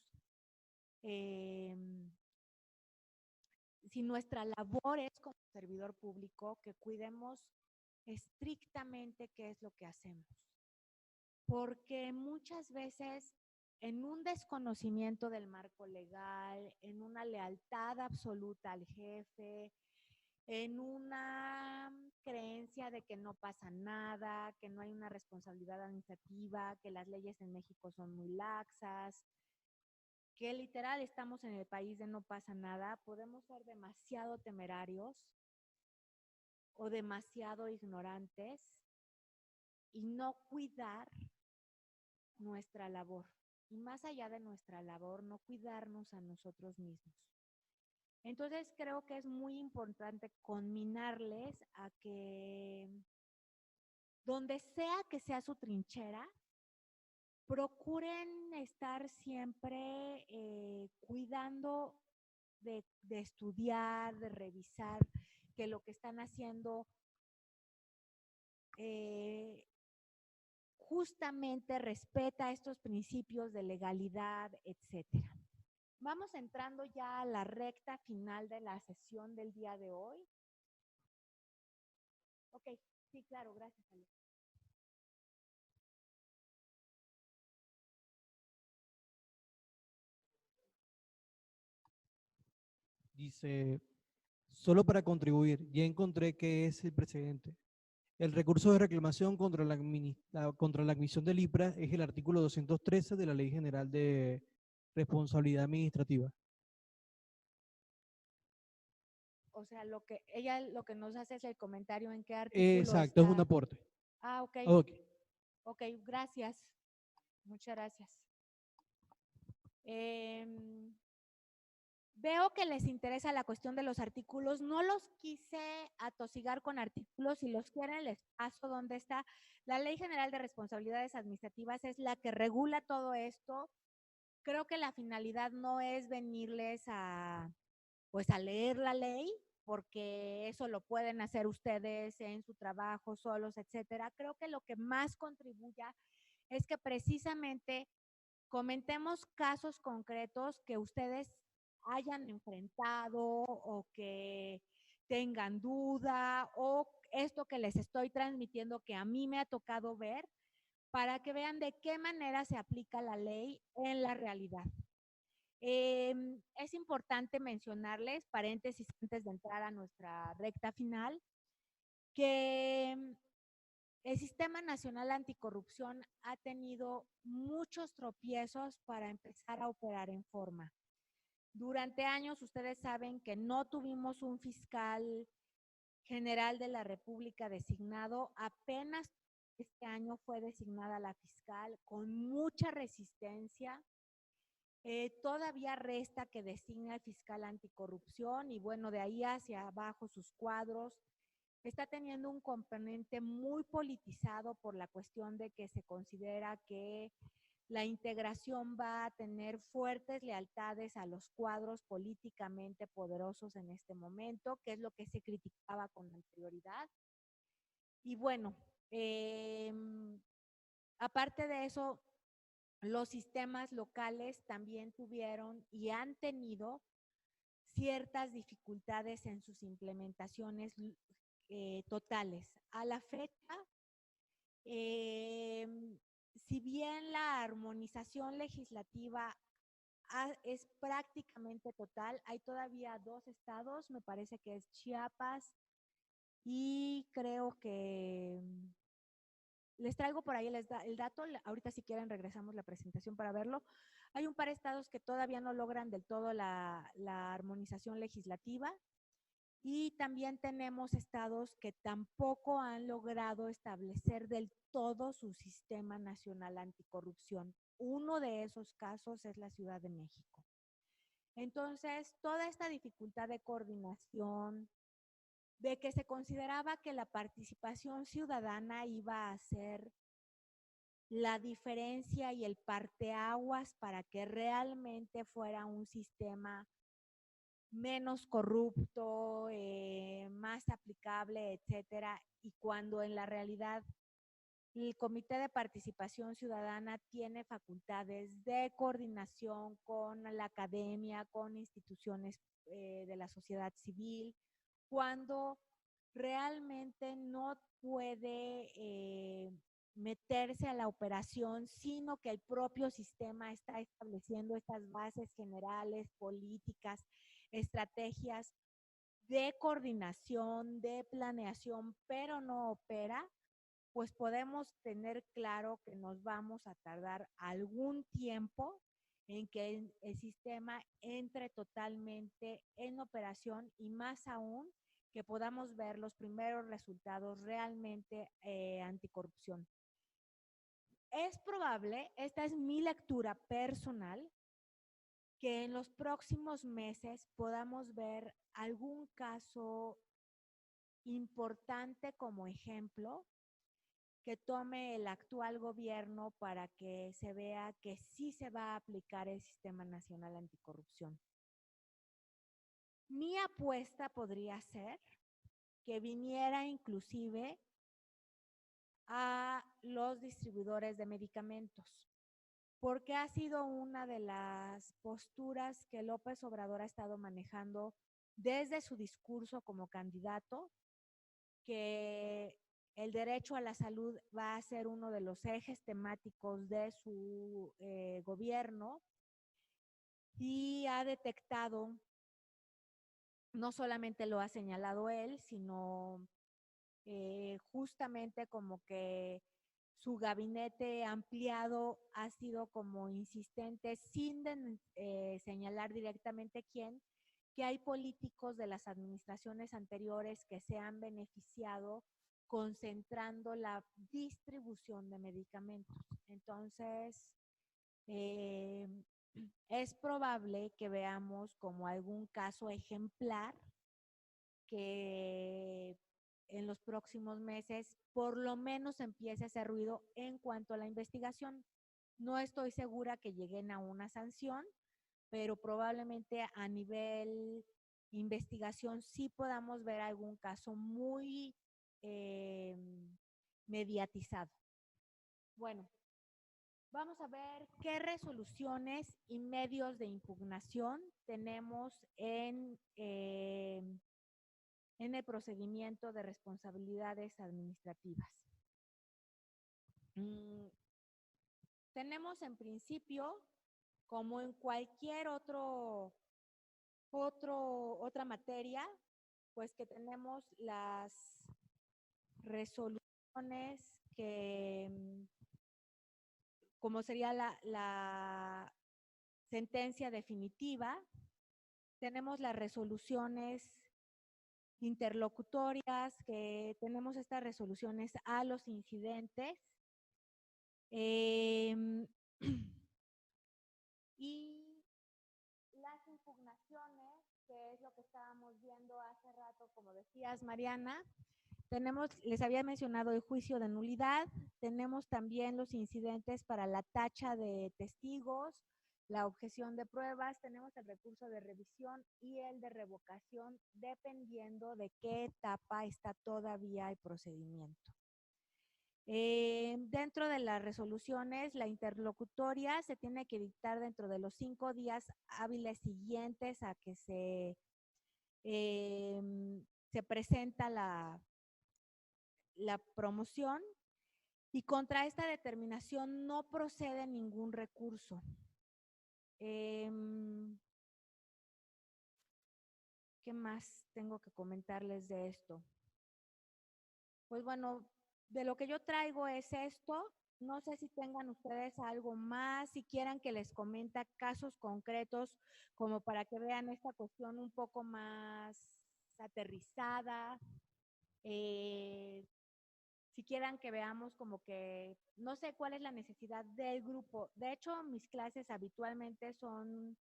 si nuestra labor es como servidor público, que cuidemos estrictamente qué es lo que hacemos. Porque muchas veces en un desconocimiento del marco legal, en una lealtad absoluta al jefe, en una creencia de que no pasa nada, que no hay una responsabilidad administrativa, que las leyes en México son muy laxas, que literal estamos en el país de no pasa nada, podemos ser demasiado temerarios o demasiado ignorantes y no cuidar nuestra labor. Y más allá de nuestra labor, no cuidarnos a nosotros mismos. Entonces creo que es muy importante conminarles a que donde sea que sea su trinchera, procuren estar siempre cuidando de estudiar, de revisar que lo que están haciendo justamente respeta estos principios de legalidad, etcétera. Vamos entrando ya a la recta final de la sesión del día de hoy. Ok, sí, claro, gracias, Ale. Dice, solo para contribuir, ya encontré que es el precedente. El recurso de reclamación contra contra la admisión del IPRA es el artículo 213 de la Ley General de Responsabilidad Administrativa. O sea, ella lo que nos hace es el comentario en qué artículo Exacto, es un está. aporte. Ah, ok. Ok. Ok, gracias. Muchas gracias. Veo que les interesa la cuestión de los artículos. No los quise atosigar con artículos. Si los quieren, les paso dónde está. La Ley General de Responsabilidades Administrativas es la que regula todo esto. Creo que la finalidad no es venirles pues a leer la ley, porque eso lo pueden hacer ustedes en su trabajo solos, etcétera. Creo que lo que más contribuya es que precisamente comentemos casos concretos que ustedes hayan enfrentado o que tengan duda, o esto que les estoy transmitiendo que a mí me ha tocado ver, para que vean de qué manera se aplica la ley en la realidad. Es importante mencionarles, paréntesis antes de entrar a nuestra recta final, que el Sistema Nacional Anticorrupción ha tenido muchos tropiezos para empezar a operar en forma. Durante años ustedes saben que no tuvimos un fiscal general de la República designado. Apenas este año fue designada la fiscal con mucha resistencia. Todavía resta que designe al fiscal anticorrupción y bueno, de ahí hacia abajo sus cuadros. Está teniendo un componente muy politizado por la cuestión de que se considera que la integración va a tener fuertes lealtades a los cuadros políticamente poderosos en este momento, que es lo que se criticaba con anterioridad. Y bueno, aparte de eso, los sistemas locales también tuvieron y han tenido ciertas dificultades en sus implementaciones totales. A la fecha, si bien la armonización legislativa es prácticamente total, hay todavía 2 estados, me parece que es Chiapas y creo que les traigo por ahí el dato, ahorita si quieren regresamos la presentación para verlo. Hay un par de estados que todavía no logran del todo la armonización legislativa y también tenemos estados que tampoco han logrado establecer del todo su sistema nacional anticorrupción. Uno de esos casos es la Ciudad de México. Entonces, toda esta dificultad de coordinación, de que se consideraba que la participación ciudadana iba a ser la diferencia y el parteaguas para que realmente fuera un sistema menos corrupto, más aplicable, etcétera, y cuando en la realidad el Comité de Participación Ciudadana tiene facultades de coordinación con la academia, con instituciones de la sociedad civil, cuando realmente no puede meterse a la operación, sino que el propio sistema está estableciendo estas bases generales, políticas, estrategias de coordinación, de planeación, pero no opera, pues podemos tener claro que nos vamos a tardar algún tiempo en que el sistema entre totalmente en operación y más aún que podamos ver los primeros resultados realmente anticorrupción. Es probable, esta es mi lectura personal, que en los próximos meses podamos ver algún caso importante como ejemplo que tome el actual gobierno para que se vea que sí se va a aplicar el Sistema Nacional Anticorrupción. Mi apuesta podría ser que viniera inclusive a los distribuidores de medicamentos, porque ha sido una de las posturas que López Obrador ha estado manejando desde su discurso como candidato, que el derecho a la salud va a ser uno de los ejes temáticos de su gobierno y ha detectado, no solamente lo ha señalado él, sino justamente como que su gabinete ampliado ha sido como insistente, sin señalar directamente quién, que hay políticos de las administraciones anteriores que se han beneficiado concentrando la distribución de medicamentos. Entonces, eh, es probable que veamos como algún caso ejemplar que en los próximos meses por lo menos empiece a hacer ruido en cuanto a la investigación. No estoy segura que lleguen a una sanción, pero probablemente a nivel investigación sí podamos ver algún caso muy eh, mediatizado. Bueno, vamos a ver qué resoluciones y medios de impugnación tenemos en el procedimiento de responsabilidades administrativas. Tenemos en principio, como en cualquier otra materia, pues que tenemos las resoluciones que, como sería la sentencia definitiva, tenemos las resoluciones interlocutorias, que tenemos estas resoluciones a los incidentes, y las impugnaciones, que es lo que estábamos viendo hace rato, como decías, Mariana. Tenemos, les había mencionado el juicio de nulidad, tenemos también los incidentes para la tacha de testigos, la objeción de pruebas, tenemos el recurso de revisión y el de revocación, dependiendo de qué etapa está todavía el procedimiento. Dentro de las resoluciones, la interlocutoria se tiene que dictar dentro de los 5 días hábiles siguientes a que se presenta la promoción, y contra esta determinación no procede ningún recurso. ¿Qué más tengo que comentarles de esto? Pues bueno, de lo que yo traigo es esto. No sé si tengan ustedes algo más, si quieran que les comente casos concretos, como para que vean esta cuestión un poco más aterrizada. Si quieran que veamos como que, no sé cuál es la necesidad del grupo. De hecho, mis clases habitualmente son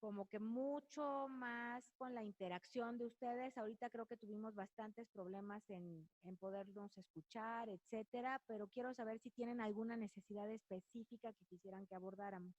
como que mucho más con la interacción de ustedes. Ahorita creo que tuvimos bastantes problemas en podernos escuchar, etcétera, pero quiero saber si tienen alguna necesidad específica que quisieran que abordáramos.